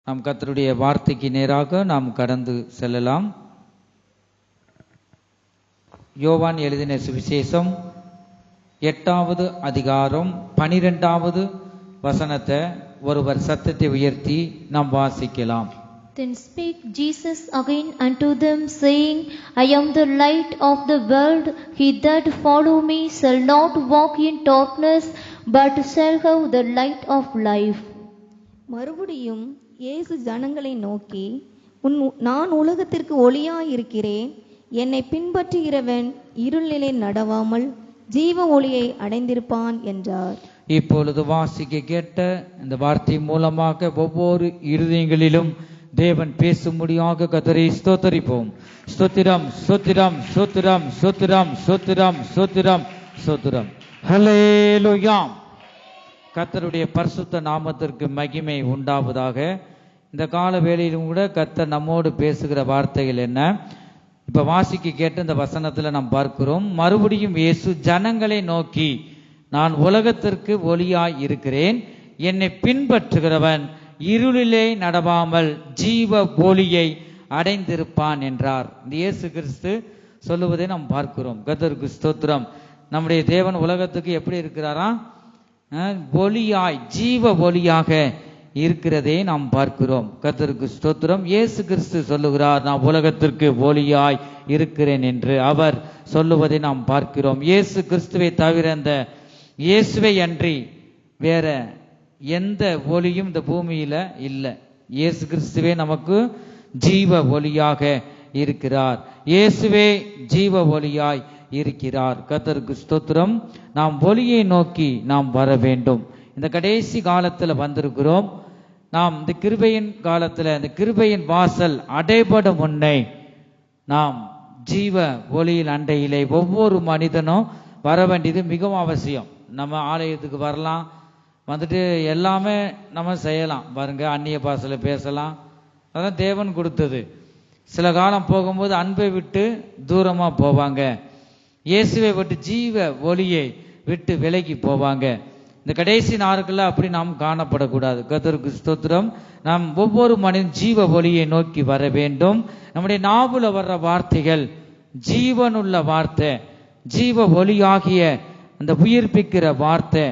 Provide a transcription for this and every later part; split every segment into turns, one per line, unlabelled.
நாம் கர்த்தருடைய வார்த்தைக்கு நேராக நாம் கடந்து செல்லலாம். யோவான் எழுதின சுவிசேஷம் 8வது அதிகாரம் 12வது வசனத்தை ஒருவர் சத்தத்தை உயர்த்தி நாம் வாசிக்கலாம்.
Then spake Jesus again unto them, saying, I am the light of the world. He that follow me shall not walk in darkness, but shall have the light of life.
மறுபடியும் இயேசு ஜனங்களை நோக்கி, நான் உலகத்திற்கு ஒளியாயிருக்கிறேன். என்னை பின்பற்றுகிறவன் இருளிலே நடவாமல் ஜீவ ஒளியை அடைந்திருப்பான் என்றார்.
இப்பொழுது வாசிக்க கேட்ட இந்த வார்த்தை மூலமாக ஒவ்வொரு இருதயங்களிலும் தேவன் பேசும்படியாக கர்த்தரை ஸ்தோத்தரிப்போம். ஸ்தோத்திரம், ஸ்தோத்திரம், ஸ்தோத்திரம், ஸ்தோத்திரம், ஸ்தோத்திரம், ஸ்தோத்திரம், ஸ்தோத்திரம். ஹல்லேலூயா. கர்த்தருடைய பரிசுத்த நாமத்திற்கு மகிமை உண்டாவதாக. இந்த கால வேளையிலும் கூட கர்த்தர் நம்மோடு பேசுகிற வார்த்தைகள் என்ன? இப்ப வாசிக்க கேட்ட இந்த வசனத்துல நாம் பார்க்கிறோம். மறுபடியும் இயேசு ஜனங்களை நோக்கி, நான் உலகத்திற்கு ஒளியாய் இருக்கிறேன். என்னை பின்பற்றுகிறவன் இருளிலே நடவாமல் ஜீவ ஒளியை அடைந்திருப்பான் என்றார். இந்த இயேசு கிறிஸ்து சொல்லுவதை நாம் பார்க்கிறோம். கர்த்தருக்கு ஸ்தோத்திரம். நம்முடைய தேவன் உலகத்துக்கு எப்படி இருக்கிறாரா? ஒளியாய், ஜீவ ஒளியாக இருக்கிறதை நாம் பார்க்கிறோம். கர்த்தருக்கு ஸ்தோத்திரம். இயேசு கிறிஸ்து சொல்லுகிறார், நான் உலகத்திற்கு ஒளியாய் இருக்கிறேன் என்று அவர் சொல்லுவதை நாம் பார்க்கிறோம். இயேசு கிறிஸ்துவை தவிர இந்த இயேசுவை அன்றி வேற எந்த ஒளியும் இந்த பூமியில இல்லை. இயேசு கிறிஸ்துவே நமக்கு ஜீவ ஒளியாக இருக்கிறார். இயேசுவே ஜீவ ஒளியாய் இருக்கிறார். கர்த்தருக்கு ஸ்தோத்திரம். நாம் ஒளியை நோக்கி நாம் வர வேண்டும். இந்த கடைசி காலத்துல வந்திருக்கிறோம். நாம் இந்த கிருபையின் காலத்துல, இந்த கிருபையின் வாசல் அடைபடும் முன்னே நாம் ஜீவ ஒளியில் அண்டையிலே ஒவ்வொரு மனிதனும் வர வேண்டியது மிகவும் அவசியம். நம்ம ஆலயத்துக்கு வரலாம், வந்துட்டு எல்லாமே நம்ம செய்யலாம். பாருங்க, அந்நிய பாஷையில பேசலாம், அதான் தேவன் கொடுத்தது. சில காலம் போகும்போது அன்பை விட்டு தூரமா போவாங்க. இயேசுவை விட்டு, ஜீவ ஒளியை விட்டு விலகி போவாங்க. இந்த கடைசி நாட்கள்ல அப்படி நாம் காணப்படக்கூடாது. கர்த்தருக்கு ஸ்தோத்திரம். நாம் ஒவ்வொரு மனிதன் ஜீவ ஒளியை நோக்கி வர வேண்டும். நம்முடைய நாவுல வர்ற வார்த்தைகள் ஜீவனுள்ள வார்த்தை, ஜீவ ஒளியாகிய அந்த உயிர்ப்பிக்கிற வார்த்தை.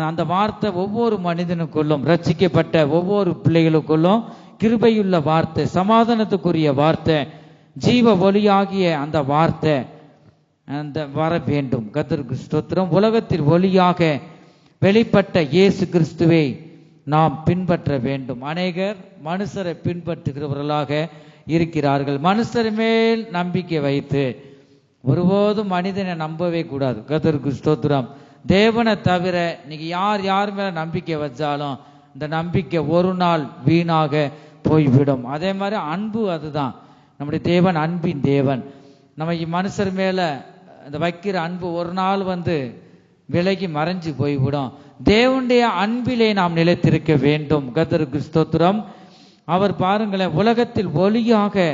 அந்த வார்த்தை ஒவ்வொரு மனிதனுக்குள்ளும், ரட்சிக்கப்பட்ட ஒவ்வொரு பிள்ளைகளுக்குள்ளும் கிருபையுள்ள வார்த்தை, சமாதானத்துக்குரிய வார்த்தை, ஜீவ ஒளியாகிய அந்த வார்த்தை அந்த வர வேண்டும். கர்த்தருக்கு ஸ்தோத்திரம். உலகத்தில் ஒளியாக வெளிப்பட்ட இயேசு கிறிஸ்துவை நாம் பின்பற்ற வேண்டும். அநேகர் மனுஷரை பின்பற்றுகிறவர்களாக இருக்கிறார்கள். மனுஷர் மேல் நம்பிக்கை வைத்து ஒருபோதும் மனிதனை நம்பவே கூடாது. கர்த்தருக்கு ஸ்தோத்திரம். தேவனை தவிர நீங்க யார் மேல நம்பிக்கை வச்சாலும் இந்த நம்பிக்கை ஒரு நாள் வீணாக போய்விடும். அதே மாதிரி அன்பு அதுதான். நம்முடைய தேவன் அன்பின் தேவன். நம்ம மனுஷர் மேல இந்த வைக்கிற அன்பு ஒரு நாள் விலகி மறைஞ்சு போய்விடும். தேவனுடைய அன்பிலே நாம் நிலைத்திருக்க வேண்டும். கர்த்தருக்கு ஸ்தோத்திரம். அவர் பாருங்களேன், உலகத்தில் ஒளியாக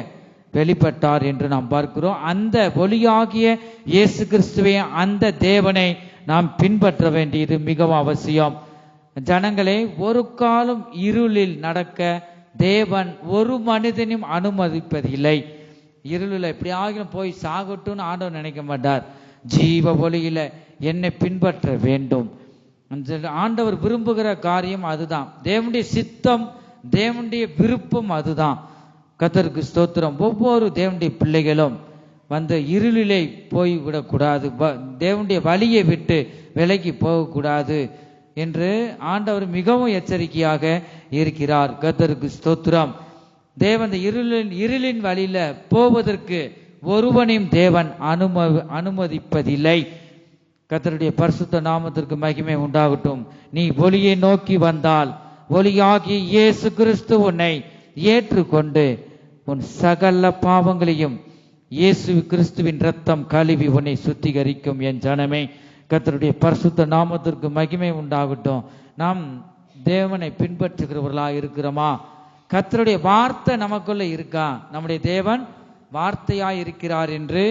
வெளிப்பட்டார் என்று நாம் பார்க்கிறோம். அந்த ஒளியாகிய இயேசு கிறிஸ்துவை, அந்த தேவனை நாம் பின்பற்ற வேண்டியது மிகவும் அவசியம். ஜனங்களே, ஒரு காலம் இருளில் நடக்க தேவன் ஒரு மனிதனையும் அனுமதிப்பதில்லை. இருளில் எப்படி ஆகிலும் போய் சாகட்டும்னு ஆண்டவர் நினைக்க மாட்டார். ஜீவ ஒளியில என்னை பின்பற்ற வேண்டும். ஆண்டவர் விரும்புகிற காரியம் அதுதான். தேவனுடைய சித்தம், தேவனுடைய விருப்பம் அதுதான். கர்த்தருக்கு ஸ்தோத்திரம். ஒவ்வொரு தேவனுடைய பிள்ளைகளும் இருளிலே போய் விடக்கூடாது, தேவனுடைய வழியை விட்டு விலகி போகக்கூடாது என்று ஆண்டவர் மிகவும் எச்சரிக்கையாக இருக்கிறார். கர்த்தருக்கு ஸ்தோத்திரம். தேவன் இருளின் வழியில போவதற்கு ஒருவனையும் தேவன் அனுமதிப்பதில்லை. கர்த்தருடைய பரிசுத்த நாமத்திற்கு மகிமை உண்டாகட்டும். நீ ஒளியை நோக்கி வந்தால், ஒளியாகி இயேசு கிறிஸ்து உன்னை ஏற்றுக்கொண்டு உன் சகல பாவங்களையும் இயேசு கிறிஸ்துவின் ரத்தம் கழுவி உன்னை சுத்திகரிக்கும். என் ஜனமே, கர்த்தருடைய பரிசுத்த நாமத்திற்கு மகிமை உண்டாகட்டும். நாம் தேவனை பின்பற்றுகிறவர்களா இருக்கிறோமா? கர்த்தருடைய வார்த்தை நமக்குள்ள இருக்கா? நம்முடைய தேவன் வார்த்தையாய் இருக்கிறார் என்று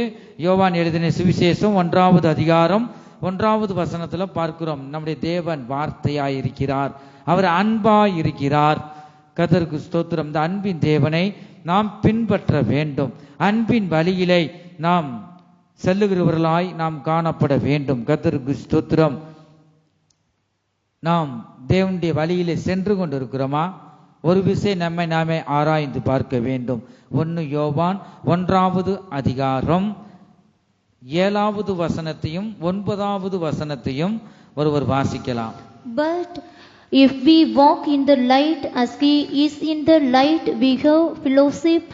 யோவான் எழுதின சுவிசேஷம் 1வது அதிகாரம் 1வது வசனத்துல பார்க்கிறோம். நம்முடைய தேவன் வார்த்தையாய் இருக்கிறார். அவர் அன்பாய் இருக்கிறார். கர்த்தருக்கு ஸ்தோத்திரம். இந்த அன்பின் தேவனை நாம் பின்பற்ற வேண்டும். அன்பின் வழியிலே நாம் செல்லுகிறவர்களாய் நாம் காணப்பட வேண்டும். கர்த்தருக்கு ஸ்தோத்திரம். நாம் தேவனுடைய வழியிலே சென்று கொண்டிருக்கிறோமா? ஒரு விஷயம் நம்மை நாமே ஆராய்ந்து பார்க்க வேண்டும். 1 யோவான் 1வது அதிகாரம் 7வது வசனத்தையும் 9வது வசனத்தையும் ஒருவர் வாசிக்கலாம்.
But if we walk in the light as he is in the light, we have fellowship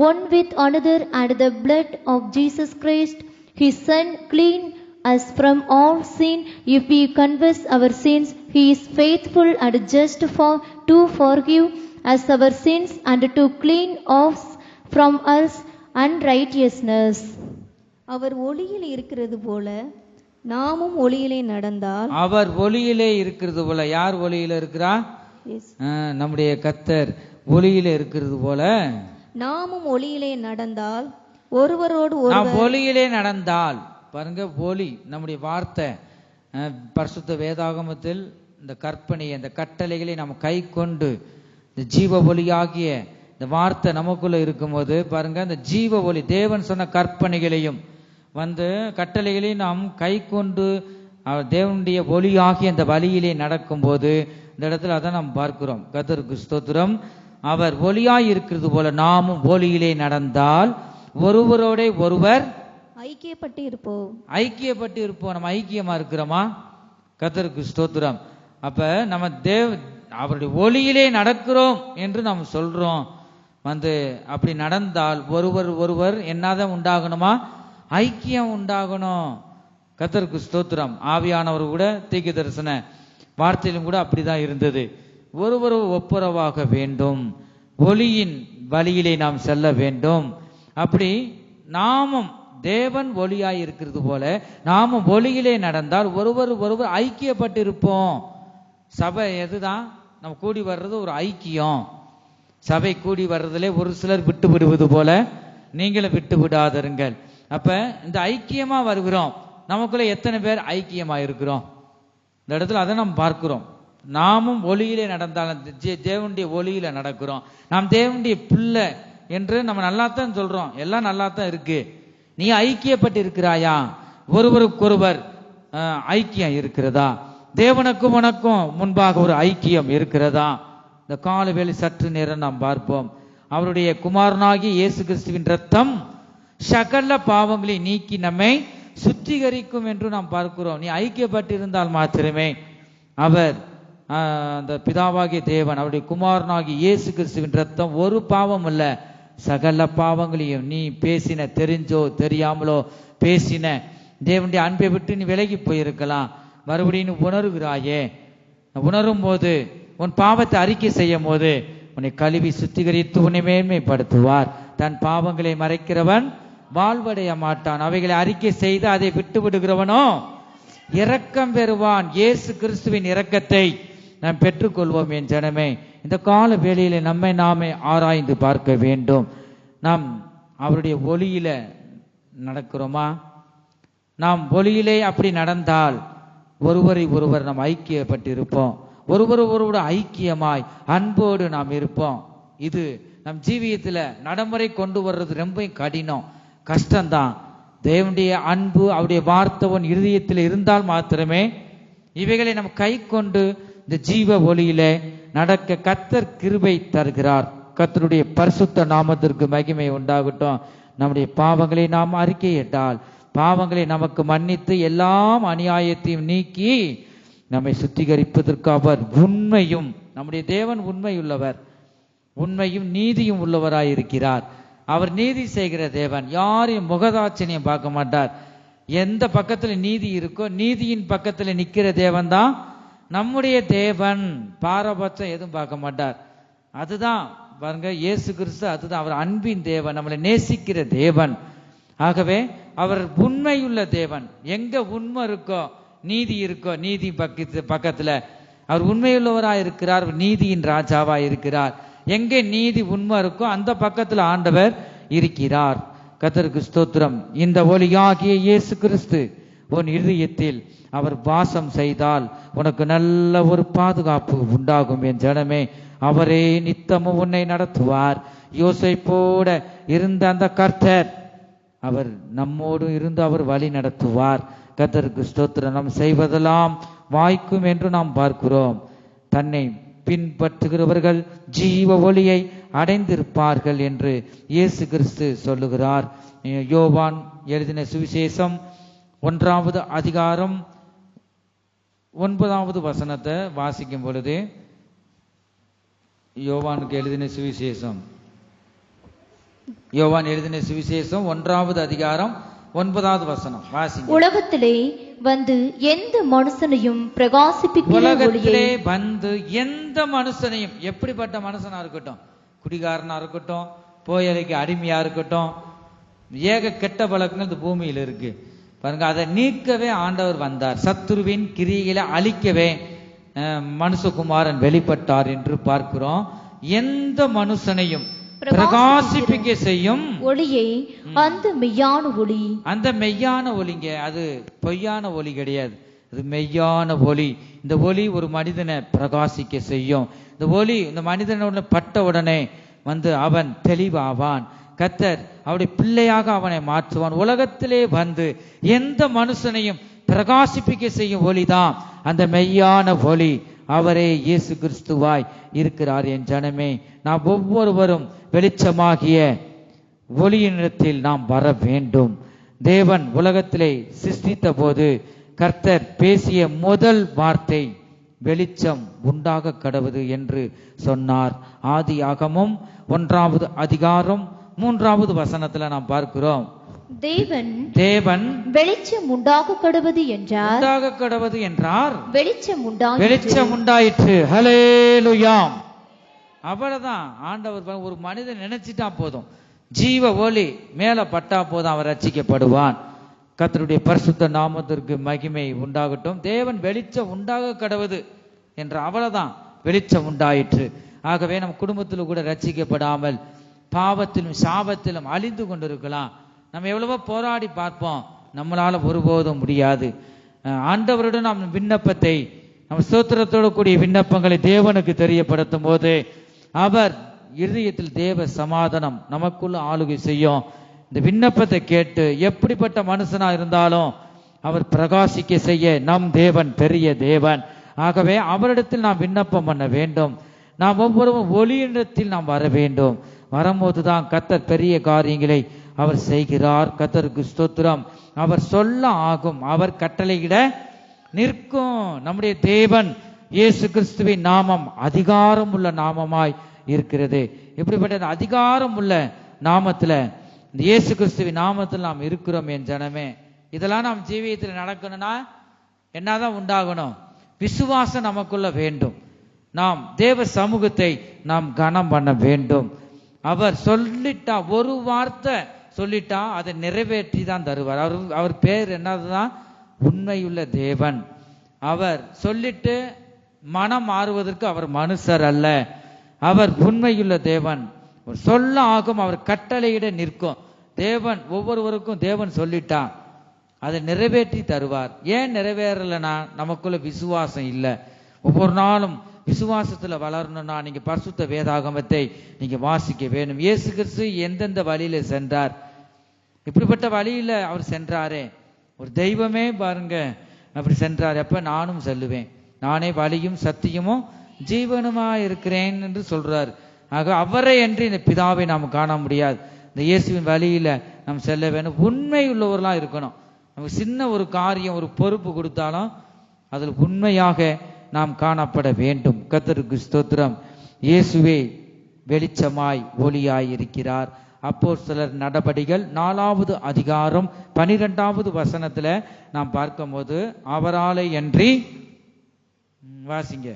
one with another, and the blood of Jesus Christ, his Son, clean us from all sin. If we confess our sins, he is faithful and just to forgive us our sins and to clean us from us unrighteousness.
அவர் ஒளியில் இருக்கிறது போல நாமும் ஒளியிலே நடந்தால்.
அவர் ஒளியிலே இருக்கிறது போல. யார் ஒளியில இருக்கிறா? நம்முடைய கர்த்தர் ஒளியிலே இருக்கிறது போல
நாமும் ஒளியிலே நடந்தால் ஒருவரோடு ஒருவர்.
ஒளியிலே நடந்தால் பாருங்க, ஒளி நம்முடைய வார்த்தை பரிசுத்த வேதாகமத்தில் இந்த கற்பனை இந்த கட்டளைகளை நம்ம கை கொண்டு இந்த ஜீவ ஒளியாகிய இந்த வார்த்தை நமக்குள்ள இருக்கும்போது பாருங்க, இந்த ஜீவ ஒளி தேவன் சொன்ன கற்பனைகளையும் கட்டளைகளையும் நாம் கை கொண்டு தேவனுடைய ஒளியாகிய இந்த வழியிலே நடக்கும்போது இந்த இடத்துல அதான் நாம் பார்க்கிறோம். கர்த்தருக்கு ஸ்தோத்திரம். அவர் ஒளியாய் இருக்கிறது போல நாமும் ஒளியிலே நடந்தால் ஒருவரோட ஒருவர்
ஐக்கியப்பட்டு இருப்போம்.
நம்ம ஐக்கியமா இருக்கிறோமா? கர்த்தருக்கு ஸ்தோத்திரம். அப்ப நம்ம அவருடைய ஒளியிலே நடக்கிறோம் என்று நாம் சொல்றோம். அப்படி நடந்தால் ஒருவர் என்னதான் உண்டாகணுமா? ஐக்கியம் உண்டாகணும். கர்த்தருக்கு ஸ்தோத்திரம். ஆவியானவர் கூட தீர்க்க தரிசன வார்த்தையிலும் கூட அப்படிதான் இருந்தது. ஒருவர் ஒப்புரவாக வேண்டும். ஒளியின் வழியிலே நாம் செல்ல வேண்டும். அப்படி நாமும் தேவன் ஒளியாய் இருக்கிறது போல நாமும் ஒளியிலே நடந்தால் ஒருவர் ஐக்கியப்பட்டிருப்போம். சபை எதுதான்? நம்ம கூடி வர்றது ஒரு ஐக்கியம். சபை கூடி வர்றதுல ஒரு சிலர் விட்டு விடுவது போல நீங்களும் விட்டு விடாதருங்கள். அப்ப இந்த ஐக்கியமா வருகிறோம். நமக்குள்ள எத்தனை பேர் ஐக்கியமா இருக்கிறோம்? இந்த இடத்துல அதை நாம் பார்க்கிறோம். நாமும் ஒளியிலே நடந்தாலும் தேவனுடைய ஒளியில நடக்கிறோம். நாம் தேவனுடைய பிள்ளை என்று நம்ம நல்லாத்தான் சொல்றோம். எல்லாம் நல்லாத்தான் இருக்கு. நீ ஐக்கியப்பட்டு இருக்கிறாயா? ஒருவருக்கொருவர் ஐக்கியம் இருக்கிறதா? தேவனுக்கும் உனக்கும் முன்பாக ஒரு ஐக்கியம் இருக்கிறதா? இந்த கால வேளை சற்று நேரம் நாம் பார்ப்போம். அவருடைய குமாரனாகிய இயேசு கிறிஸ்துவின் ரத்தம் சகல பாவங்களை நீக்கி நம்மை சுத்திகரிக்கும் என்று நாம் பார்க்கிறோம். நீ ஐக்கியப்பட்டிருந்தால் மாத்திரமே அவர் அந்த பிதாவாகிய தேவன் அவருடைய குமாரனாகிய இயேசு கிறிஸ்துவின் ரத்தம் ஒரு பாவம் அல்ல, சகல பாவங்களையும் நீ பேசின தெரிஞ்சோ தெரியாமலோ பேசின தேவனுடைய அன்பை விட்டு நீ விலகி போயிருக்கலாம். மறுபடியும் உணர்கிறாயே, உணரும் போது உன் பாவத்தை அறிக்கை செய்யும் போது உன்னை கழுவி சுத்திகரித்து உன்னை மேன்மைப்படுத்துவார். தன் பாவங்களை மறைக்கிறவன் வாழ்வடைய மாட்டான். அவைகளை அறிக்கை செய்து அதை விட்டு விடுகிறவனோ இரக்கம் பெறுவான். இயேசு கிறிஸ்துவின் இரக்கத்தை நாம் பெற்றுக்கொள்வோம். என் ஜனமே, இந்த கால வேளையில நம்மை நாமே ஆராய்ந்து பார்க்க வேண்டும். நாம் அவருடைய ஒளியில நடக்கிறோமா? நாம் ஒளியிலே அப்படி நடந்தால் ஒருவரை ஒருவர் நாம் ஐக்கியப்பட்டிருப்போம். ஒருவரோட ஐக்கியமாய் அன்போடு நாம் இருப்போம். இது நம் ஜீவியத்துல நடைமுறை கொண்டு வர்றது ரொம்ப கடினம், கஷ்டம்தான். தேவனுடைய அன்பு அவருடைய வார்த்தை உன் இருதயத்தில் இருந்தால் மாத்திரமே இவைகளை நம்ம கை கொண்டு இந்த ஜீவ ஒளியில நடக்க கர்த்தர் கிருபை தருகிறார். கர்த்தருடைய பரிசுத்த நாமத்திற்கு மகிமை உண்டாகட்டும். நம்முடைய பாவங்களை நாம் அறிக்கையிட்டால் பாவங்களை நமக்கு மன்னித்து எல்லாம் அநியாயத்தையும் நீக்கி நம்மை சுத்திகரிப்பதற்கு அவர் உண்மையும், நம்முடைய தேவன் உண்மையுள்ளவர், உண்மையும் நீதியும் உள்ளவராயிருக்கிறார். அவர் நீதி செய்கிற தேவன். யாரையும் முகதாட்சணியம் பார்க்க மாட்டார். எந்த பக்கத்துல நீதி இருக்கோ நீதியின் பக்கத்துல நிக்கிற தேவன் தான் நம்முடைய தேவன். பாரபட்சம் எதுவும் பார்க்க மாட்டார். அதுதான் பாருங்க, இயேசு கிறிஸ்து அதுதான் அவர் அன்பின் தேவன், நம்மளை நேசிக்கிற தேவன். ஆகவே அவர் உண்மையுள்ள தேவன். எங்க உண்மை இருக்கோ நீதி இருக்கோ நீதி பக்கத்துல அவர் உண்மையுள்ளவராய் இருக்கிறார், நீதியின் ராஜாவா இருக்கிறார். எங்கே நீதி உண்மை இருக்கோ அந்த பக்கத்துல ஆண்டவர் இருக்கிறார். கர்த்தருக்கு ஸ்தோத்திரம். இந்த ஒளியாகிய இயேசு கிறிஸ்து உன் இதயத்தில் அவர் வாசம் செய்தால் உனக்கு நல்ல ஒரு பாதுகாப்பு உண்டாகும். என் ஜனமே, அவரே நித்தமும் உன்னை நடத்துவார். யோசேப்போட இருந்த அந்த கர்த்தர் அவர் நம்மோடு இருந்து அவர் வழி நடத்துவார். கர்த்தருக்கு ஸ்தோத்திரம். நாம் செய்வதெல்லாம் வாய்க்கும் என்று நாம் பார்க்கிறோம். தன்னை பின்பற்றுகிறவர்கள் ஜீவ ஒளியை அடைந்திருப்பார்கள் என்று இயேசு கிறிஸ்து சொல்லுகிறார். யோவான் எழுதின சுவிசேஷம் 1வது அதிகாரம் 9வது வசனத்தை வாசிக்கும் பொழுது, யோவானுக்கு எழுதின சுவிசேஷம், யோவான் எழுதின சுவிசேஷம் 1வது அதிகாரம் 9வது வசனம் வாசிங்க.
உலகத்திலே வந்து எந்த மனுஷனையும் பிரகாசிப்பிக்கிற
உலகத்திலே வந்து எந்த மனுஷனையும், எப்படிப்பட்ட மனுஷனா இருக்கட்டும், குடிகாரனா இருக்கட்டும், போயலைக்கு அடிமையா இருக்கட்டும், ஏக கெட்ட பழக்கங்கள் இந்த பூமியில் இருக்கு பாருங்க. அதை நீக்கவே ஆண்டவர் வந்தார். சத்துருவின் கிரியைகளை அழிக்கவே மனுஷகுமாரன் வெளிப்பட்டார் என்று பார்க்கிறோம். எந்த மனுஷனையும் பிரகாசிப்பிக்க செய்யும்
ஒளியை, அந்த மெய்யான ஒளி. அந்த
மெய்யான ஒளிங்க, அது பொய்யான ஒளி கிடையாது, அது மெய்யான ஒளி. இந்த ஒளி ஒரு மனிதனை பிரகாசிக்க செய்யும். இந்த ஒளி இந்த மனிதனோட பட்ட உடனே வந்து அவன் தெளிவாவான். கர்த்தர் அவருடைய பிள்ளையாக அவனை மாற்றுவான். உலகத்திலே வந்து எந்த மனுஷனையும் பிரகாசிப்பிக்க செய்யும் ஒளிதான் அந்த மெய்யான ஒளி. அவரே இயேசு கிறிஸ்துவாய் இருக்கிறார். என் ஜனமே, நாம் ஒவ்வொருவரும் வெளிச்சமாகிய ஒளியினிடத்தில் நாம் வர வேண்டும். தேவன் உலகத்திலே சிருஷ்டித்த போது கர்த்தர் பேசிய முதல் வார்த்தை வெளிச்சம் உண்டாக கடவுது என்று சொன்னார். ஆதியாகமம் 1வது அதிகாரம் 3வது வசனத்துல நாம் பார்க்கிறோம். தேவன்
வெளிச்சம் உண்டாக கடவுது என்றார்.
உண்டாக கடவுது என்றார்.
வெளிச்சம்
உண்டாயிற்று. ஹல்லேலூயா. அவ்வளவுதான். ஆண்டவர் ஒரு மனிதன் நினைச்சிட்டா போதும், ஜீவ ஒளி மேல பட்டா போதும், அவன் ரட்சிக்கப்படுவான். கர்த்தருடைய பரிசுத்த நாமத்திற்கு மகிமை உண்டாகட்டும். தேவன் வெளிச்சம் உண்டாக கடவுது என்ற அவ்வளவுதான், வெளிச்சம் உண்டாயிற்று. ஆகவே நம் குடும்பத்தில் கூட ரட்சிக்கப்படாமல் பாவத்திலும் சாபத்திலும் அழிந்து கொண்டிருக்கலாம். நம்ம எவ்வளவோ போராடி பார்ப்போம், நம்மளால ஒருபோதும் முடியாது. ஆண்டவருடன் நம் விண்ணப்பத்தை, நம் ஸ்தோத்திரத்தோடு கூடிய விண்ணப்பங்களை தேவனுக்கு தெரியப்படுத்தும் போது அவர் இருதயத்தில் தேவ சமாதானம் நமக்குள்ள ஆளுகை செய்யும். இந்த விண்ணப்பத்தை கேட்டு எப்படிப்பட்ட மனுஷனா இருந்தாலும் அவர் பிரகாசிக்க செய்ய நம் தேவன் பெரிய தேவன். ஆகவே அவரிடத்தில் நாம் விண்ணப்பம் பண்ண வேண்டும். நாம் ஒவ்வொருவரும் ஒளியிடத்தில் நாம் வர வேண்டும். வரும்போதுதான் கர்த்தர் பெரிய காரியங்களை அவர் செய்கிறார். கர்த்தருக்கு ஸ்தோத்திரம். அவர் சொல்ல ஆகும், அவர் கட்டளையிட நிற்கும். நம்முடைய தேவன் இயேசு கிறிஸ்துவின் நாமம் அதிகாரம் உள்ள நாமமாய் இருக்கிறது. எப்படிப்பட்ட அதிகாரம் உள்ள நாமத்துல, இந்த இயேசு கிறிஸ்துவின் நாமத்தில் நாம் இருக்கிறோம். என் ஜனமே, இதெல்லாம் நாம் ஜீவியத்தில் நடக்கணும்னா என்னதான் உண்டாகணும்? விசுவாசம் நமக்குள்ள வேண்டும். நாம் தேவ சமூகத்தை நாம் கனம் பண்ண வேண்டும். அவர் சொல்லிட்டா, ஒரு வார்த்தை சொல்லிட்டா அதை நிறைவேற்றி தான் தருவார். அவர் பேர் என்னதுதான்? உண்மையுள்ள தேவன். அவர் சொல்லிட்டு மனம் மாறுவதற்கு அவர் மனுஷர் அல்ல, அவர் உண்மையுள்ள தேவன். சொல்ல ஆகும், அவர் கட்டளையிட நிற்கும். தேவன் ஒவ்வொருவருக்கும் தேவன் சொல்லிட்டா அதை நிறைவேற்றி தருவார். ஏன் நிறைவேறலைன்னா நமக்குள்ள விசுவாசம் இல்லை. ஒவ்வொரு நாளும் விசுவாசத்துல வளரணும்னா நீங்க பரிசுத்த வேதாகமத்தை நீங்க வாசிக்க வேண்டும். இயேசு கிறிஸ்து எந்தெந்த வழியில சென்றார், இப்படிப்பட்ட வழியில அவர் சென்றாரே, ஒரு தெய்வமே பாருங்க அப்படி சென்றார். அப்ப நானும் செல்லுவேன், நானே வழியும் சத்தியமும் ஜீவனுமா இருக்கிறேன் என்று சொல்றார். ஆக அவரை என்று இந்த பிதாவை நாம் காண முடியாது. இந்த இயேசுவின் வழியில நாம் செல்ல வேண்டும். உண்மை உள்ளவர்களா இருக்கணும். நமக்கு சின்ன ஒரு காரியம், ஒரு பொறுப்பு கொடுத்தாலும் அதில் உண்மையாக நாம் காணப்பட வேண்டும். கர்த்தருக்கு ஸ்தோத்திரம். இயேசுவே வெளிச்சமாய் ஒளியாய் இருக்கிறார். அப்போஸ்தலர் நடபடிகள் 4வது அதிகாரம் 12வது வசனத்துல நாம் பார்க்கும்போது, அவராலே அன்றி, வாசிங்க,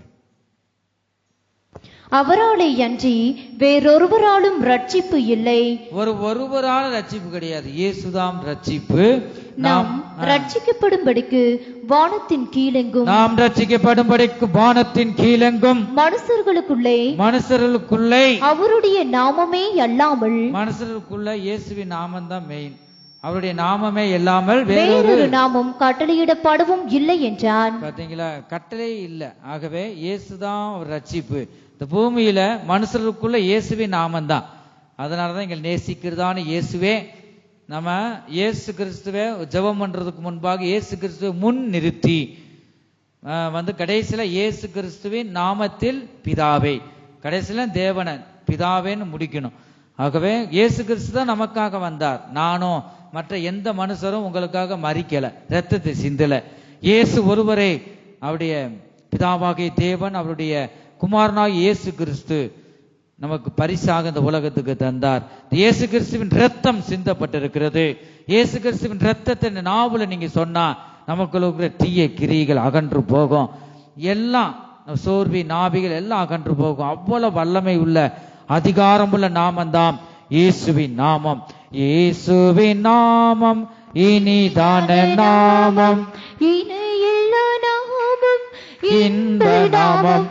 அவராலே அன்றி வேறொருவராலும் ரட்சிப்பு இல்லை.
ஒருவரால ரட்சிப்பு கிடையாது, இயேசுதான் ரட்சிப்பு.
நாம் ரட்சிக்கப்படும்படிக்கு வானத்தின் கீழெங்கும்,
நாம் ரட்சிக்கப்படும்படிக்கு வானத்தின் கீழெங்கும் மனுஷர்களுக்குள்ளே
அவருடைய நாமமே அல்லாமல்,
மனுஷர்களுக்குள்ள இயேசுவின் நாமம் தான் மெயின். அவருடைய நாமமே இல்லாமல்
வேறொரு நாமம் கட்டளையிடப்படவும் இல்லை என்றான்.
பாத்தீங்களா? கட்டளை இல்லை. ஆகவே இயேசுதான் ஒரு ரட்சிப்பு. இந்த பூமியில மனுஷருக்குள்ள இயேசுவின் நாமந்தான். அதனாலதான் எங்கள் நேசிக்கிறதான இயேசுவே, நம்ம இயேசு கிறிஸ்துவை ஜெபம் பண்றதுக்கு முன்பாக இயேசு கிறிஸ்துவை முன் நிறுத்தி கடைசியில இயேசு கிறிஸ்துவின் நாமத்தில் பிதாவே, கடைசியில தேவன பிதாவேன்னு முடிக்கணும். ஆகவே இயேசு கிறிஸ்து தான் நமக்காக வந்தார். நானும் மற்ற எந்த மனுஷரும் உங்களுக்காக மறிக்கல, ரத்தத்தை சிந்தல. இயேசு ஒருவரே அவருடைய பிதாவாகிய தேவன் அவருடைய குமாரனாகிய இயேசு கிறிஸ்து நமக்கு பரிசாக இந்த உலகத்துக்கு தந்தார். இயேசு கிறிஸ்துவின் ரத்தம் சிந்தப்பட்டிருக்கிறது. இயேசு கிறிஸ்துவின் ரத்தத்தை நாவல நீங்க சொன்னா நமக்குள்ள இருக்கிற தீய கிரிகள் அகன்று போகும். எல்லாம் சோர்வி நாவிகள் எல்லாம் அகன்று போகும். அவ்வளவு வல்லமை உள்ள அதிகாரம் உள்ள நாமந்தாம் இயேசுவின் நாமம். இயேசுவின் நாமம் இனிதான நாமம்,
இணையில்லா நாமம்,
இன்ப நாமம்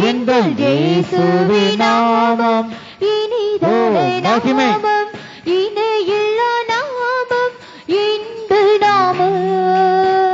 எங்கள் இயேசுவின் நாமம்.
இனிதான நாமம், இணையில்லா நாமம், இன்ப நாமம்.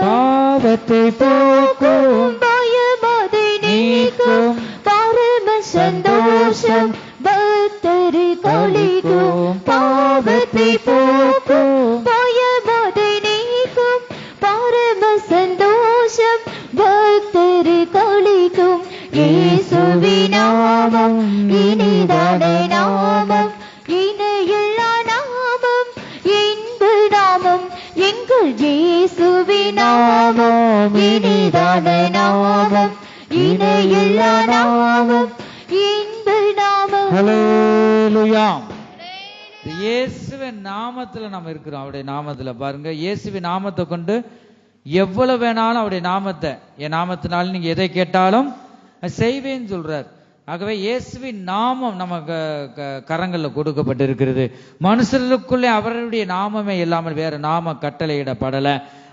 பாவத்தை போக்கும்,
பயமதை நீக்கும், பரம சந்தோஷம் பக்தரு களிக்கும். பாவத்தை போக்கும், பயமதை நீக்கும், பரம சந்தோஷம் பக்தரு களிக்கும். இயேசுவின் நாமம் இனிதான நாமம், இணையில்லா நாமம், இன்ப நாமம் எங்கள் இயேசுவின் நாமம். இனிதான நாமம், இணையில்லா நாமம், இன்ப நாமம்.
ஹல்லேலூயா. இயேசுவின் நாமத்துல நம்ம இருக்கிறோம். அவருடைய நாமத்துல பாருங்க, இயேசுவின் நாமத்தை கொண்டு எவ்வளவு வேணாலும் அவருடைய நாமத்தை, என் நாமத்தினால நீங்க எதை கேட்டாலும் செய்வேன்னு சொல்றார். ஆகவே இயேசுவின் நாமம் நம்ம கரங்கள்ல கொடுக்கப்பட்டிருக்கிறது. மனுஷர்களுக்குள்ளே அவருடைய நாமமே இல்லாமல் வேற நாம கட்டளையிடப்படல.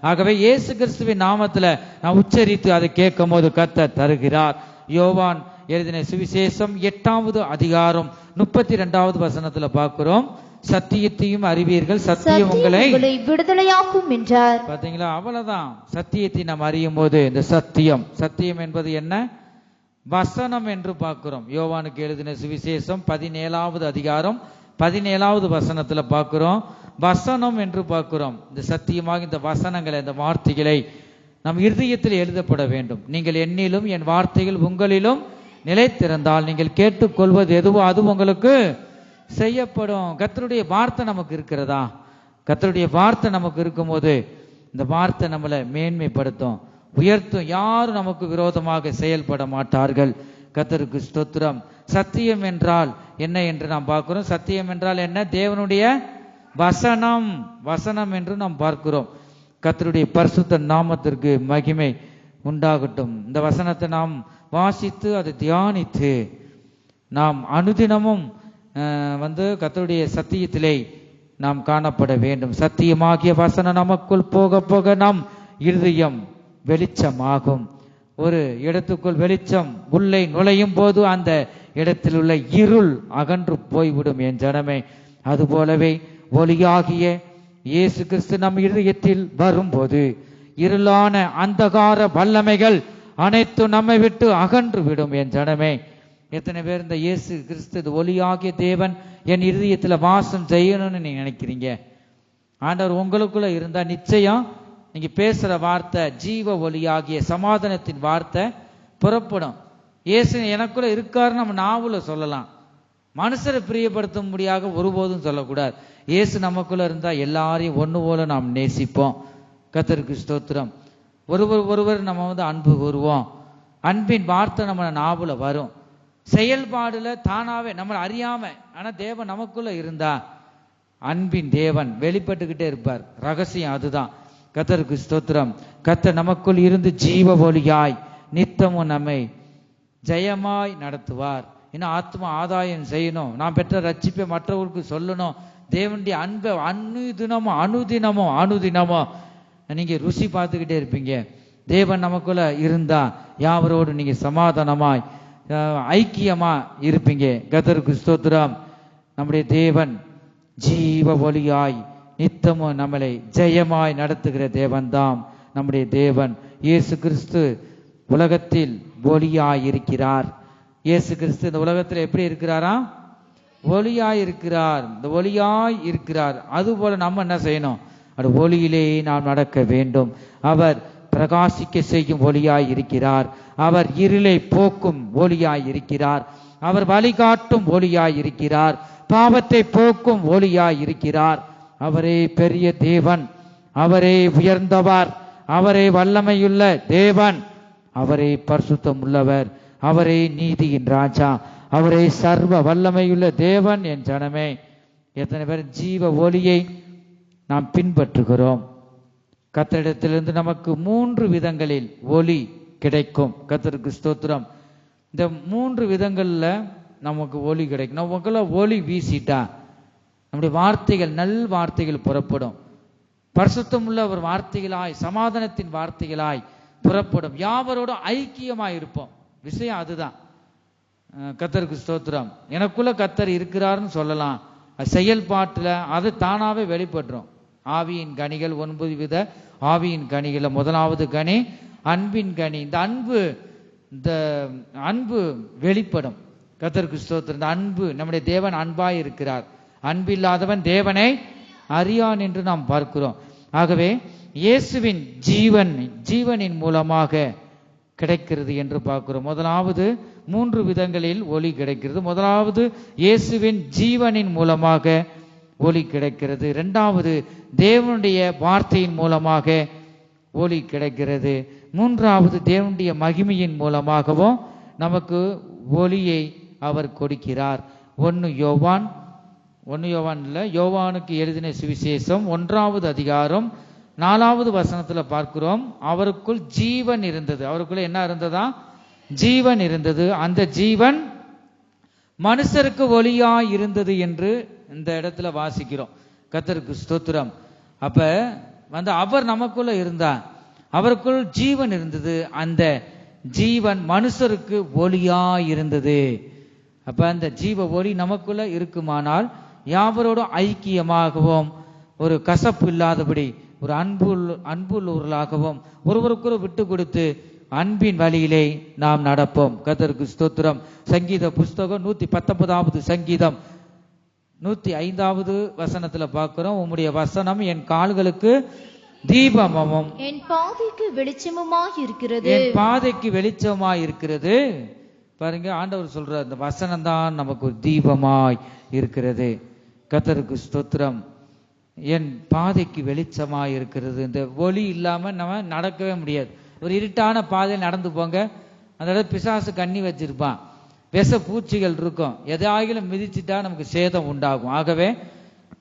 ஆகவே இயேசு கிறிஸ்துவின் நாமத்துல நான் உச்சரித்து அதை கேட்கும் போது கர்த்தர் தருகிறார். யோவான் எழுதின சுவிசேஷம் 8வது அதிகாரம் 32வது வசனத்துல பார்க்கிறோம், சத்தியத்தையும் அறிவீர்கள், சத்தியம் உங்களை
விடுதலையாக்கும் என்றார்.
பாத்தீங்களா? அவ்வளவுதான். சத்தியத்தை நாம் அறியும் போது இந்த சத்தியம், சத்தியம் என்பது என்ன? வசனம் என்று பார்க்கிறோம். யோவானுக்கு எழுதின சுவிசேஷம் 17வது அதிகாரம் 17வது வசனத்துல பார்க்கிறோம், வசனம் என்று பார்க்கிறோம். இந்த சத்தியமாக இந்த வசனங்களை, இந்த வார்த்தைகளை நம் இருதயத்தில் எழுதப்பட வேண்டும். நீங்கள் என்னிலும் என் வார்த்தைகள் உங்களிலும் நிலைத்திருந்தால் நீங்கள் கேட்டுக்கொள்வது எதுவோ அது உங்களுக்கு செய்யப்படும். கர்த்தருடைய வார்த்தை நமக்கு இருக்கிறதா? கர்த்தருடைய வார்த்தை நமக்கு இருக்கும்போது இந்த வார்த்தை நம்மளை மேன்மைப்படுத்தும், உயர்த்தும். யாரும் நமக்கு விரோதமாக செயல்பட மாட்டார்கள். கர்த்தருக்கு ஸ்தோத்திரம். சத்தியம் என்றால் என்ன என்று நாம் பார்க்கிறோம். சத்தியம் என்றால் என்ன? தேவனுடைய வசனம், வசனம் என்று நாம் பார்க்கிறோம். கர்த்தருடைய பரிசுத்த நாமத்திற்கு மகிமை உண்டாகட்டும். இந்த வசனத்தை நாம் வாசித்து அதை தியானித்து நாம் அனுதினமும் கர்த்தருடைய சத்தியத்திலே நாம் காணப்பட வேண்டும். சத்தியமாகிய வசனம் நமக்குள் போக போக நம் இருதயம் வெளிச்சமாகும். ஒரு இடத்துக்குள் வெளிச்சம் உள்ளே நுழையும் போது அந்த இடத்தில் உள்ள இருள் அகன்று போய்விடும் என் ஜனமே. அதுபோலவே ஒளியாகிய இயேசு கிறிஸ்து நம் இருதயத்தில் வரும்போது இருளான அந்தகார வல்லமைகள் அனைத்தும் நம்மை விட்டு அகன்று விடும் என் ஜனமே. எத்தனை பேர் இந்த இயேசு கிறிஸ்து ஒளியாகிய தேவன் என் இருதயத்துல வாசம் செய்யணும்னு நீங்க நினைக்கிறீங்க? ஆண்டவர் உங்களுக்குள்ள இருந்தா நிச்சயம் நீங்க பேசுற வார்த்தை ஜீவ ஒளியாகிய சமாதானத்தின் வார்த்தை புறப்படும். இயேசு எனக்குள்ள இருக்காருன்னு நம்ம நாவுல சொல்லலாம், மனுஷரை பிரியப்படுத்த முடியாத ஒருபோதும் சொல்லக்கூடாது. இயேசு நமக்குள்ள இருந்தா எல்லாரையும் ஒண்ணு போல நாம் நேசிப்போம். கர்த்தருக்கு ஸ்தோத்திரம். ஒருவர் நம்ம அன்பு கூறுவோம். அன்பின் வார்த்தை நம்ம நாவுல வரும். செயல்பாடுல தானாவே நம்மளை அறியாம, ஆனா தேவன் நமக்குள்ள இருந்தா அன்பின் தேவன் வெளிப்பட்டுக்கிட்டே இருப்பார். ரகசியம் அதுதான். கர்த்தருக்கு ஸ்தோத்திரம். கர்த்தர் நமக்குள் இருந்து ஜீவ ஒளியாய் நித்தமும் நம்மை ஜெயமாய் நடத்துவார். இன்னும் ஆத்மா ஆதாயம் செய்யணும், நான் பெற்ற ரட்சிப்பை மற்றவர்களுக்கு சொல்லணும். தேவனுடைய அன்பை அனுதினமோ நீங்க ருசி பார்த்துக்கிட்டே இருப்பீங்க. தேவன் நமக்குள்ள இருந்தா யாவரோடு நீங்க சமாதானமாய் ஐக்கியமா இருப்பீங்க. கர்த்தருக்கு ஸ்தோத்திரம். நம்முடைய தேவன் ஜீவ ஒளியாய் நித்தமும் நம்மளை ஜெயமாய் நடத்துகிற தேவன் தாம் நம்முடைய தேவன். இயேசு கிறிஸ்து உலகத்தில் ஒளியாய் இருக்கிறார். இயேசு கிறிஸ்து இந்த உலகத்தில் எப்படி இருக்கிறாராம்? ஒளியாய் இருக்கிறார். இந்த ஒளியாய் இருக்கிறார். அதுபோல நம்ம என்ன செய்யணும்? அது ஒளியிலே நாம் நடக்க வேண்டும். அவர் பிரகாசிக்க செய்யும் ஒளியாய் இருக்கிறார். அவர் இருளை போக்கும் ஒளியாய் இருக்கிறார். அவர் வழிகாட்டும் ஒளியாய் இருக்கிறார். பாவத்தை போக்கும் ஒளியாய் இருக்கிறார். அவரே பெரிய தேவன், அவரே உயர்ந்தவர், அவரே வல்லமையுள்ள தேவன், அவரே பரிசுத்தம் உள்ளவர், அவரே நீதியின் ராஜா, அவரே சர்வ வல்லமையுள்ள தேவன். என் ஜனமே, எத்தனை பேர் ஜீவ ஒளியை நாம் பின்பற்றுகிறோம்? கர்த்தரிடத்திலிருந்து நமக்கு 3 விதங்களில் ஒளி கிடைக்கும். கர்த்தருக்கு ஸ்தோத்திரம். இந்த 3 விதங்கள்ல நமக்கு ஒளி கிடைக்கும். நமக்குள்ள ஒளி வீசிட்டா நம்முடைய வார்த்தைகள் நல் வார்த்தைகள் புறப்படும். பரிசுத்தம் உள்ள ஒரு வார்த்தைகளாய், சமாதானத்தின் வார்த்தைகளாய் புறப்படும். யாவரோடும் ஐக்கியமாய் இருப்போம். விஷயம் அதுதான். கர்த்தருக்கு ஸ்தோத்திரம். எனக்குள்ள கர்த்தர் இருக்கிறார்னு சொல்லலாம். செயல்பாட்டுல அது தானாவே வெளிப்படுறோம். ஆவியின் கனிகள் 9 வித ஆவியின் கனிகள முதலாவது கனி அன்பின் கனி. இந்த அன்பு வெளிப்படும். கர்த்தருக்கு ஸ்தோத்திரம். இந்த அன்பு, நம்முடைய தேவன் அன்பாய் இருக்கிறார். அன்பில்லாதவன் தேவனை அறியான் என்று நாம் பார்க்கிறோம். ஆகவே இயேசுவின் ஜீவனின் மூலமாக கிடைக்கிறது என்று பார்க்கிறோம். முதலாவது 3 விதங்களில் ஒளி கிடைக்கிறது. முதலாவது இயேசுவின் ஜீவனின் மூலமாக ஒளி கிடைக்கிறது. இரண்டாவது தேவனுடைய வார்த்தையின் மூலமாக ஒளி கிடைக்கிறது. மூன்றாவது தேவனுடைய மகிமையின் மூலமாகவும் நமக்கு ஒளியை அவர் கொடுக்கிறார். 1 யோவான் இல்ல, யோவானுக்கு எழுதின சுவிசேஷம் 1வது அதிகாரம் 4வது வசனத்துல பார்க்கிறோம். அவருக்குள் ஜீவன் இருந்தது. அவருக்குள்ள என்ன இருந்ததா? ஜீவன் இருந்தது. அந்த ஜீவன் மனுஷருக்கு ஒளியாய் இருந்தது என்று இந்த இடத்துல வாசிக்கிறோம். கர்த்தருக்கு ஸ்தோத்திரம். அப்ப அவர் நமக்குள்ள இருந்தார். அவருக்குள் ஜீவன் இருந்தது. அந்த ஜீவன் மனுஷருக்கு ஒளியாய் இருந்தது. அப்ப அந்த ஜீவ ஒளி நமக்குள்ள இருக்குமானால் யாவரோடும் ஐக்கியமாகவும், ஒரு கசப்பு இல்லாதபடி, ஒரு அன்புள்ளவர்களாகவும், ஒருவருக்கொரு விட்டு கொடுத்து அன்பின் வழியிலே நாம் நடப்போம். கர்த்தருக்கு ஸ்தோத்திரம். சங்கீத புஸ்தகம் 119வது சங்கீதம் 105வது வசனத்துல பார்க்கிறோம். உம்முடைய வசனம் என் கால்களுக்கு தீபமும்
என் பாதைக்கு வெளிச்சமுமாய் இருக்கிறது.
என் பாதைக்கு வெளிச்சமாய் இருக்கிறது. பாருங்க, ஆண்டவர் சொல்றார், இந்த வசனம் தான் நமக்கு ஒரு தீபமாய் இருக்கிறது. கர்த்தருக்கு ஸ்தோத்திரம். என் பாதைக்கு வெளிச்சமாய் இருக்கிறது. இந்த ஒளி இல்லாம நம்ம நடக்கவே முடியாது. ஒரு இருட்டான பாதையில் நடந்து போங்க, அந்த இடத்துல பிசாசு கண்ணி வச்சிருப்பான், விஷ பூச்சிகள் இருக்கும், எதாயிலும் மிதிச்சுட்டா நமக்கு சேதம் உண்டாகும். ஆகவே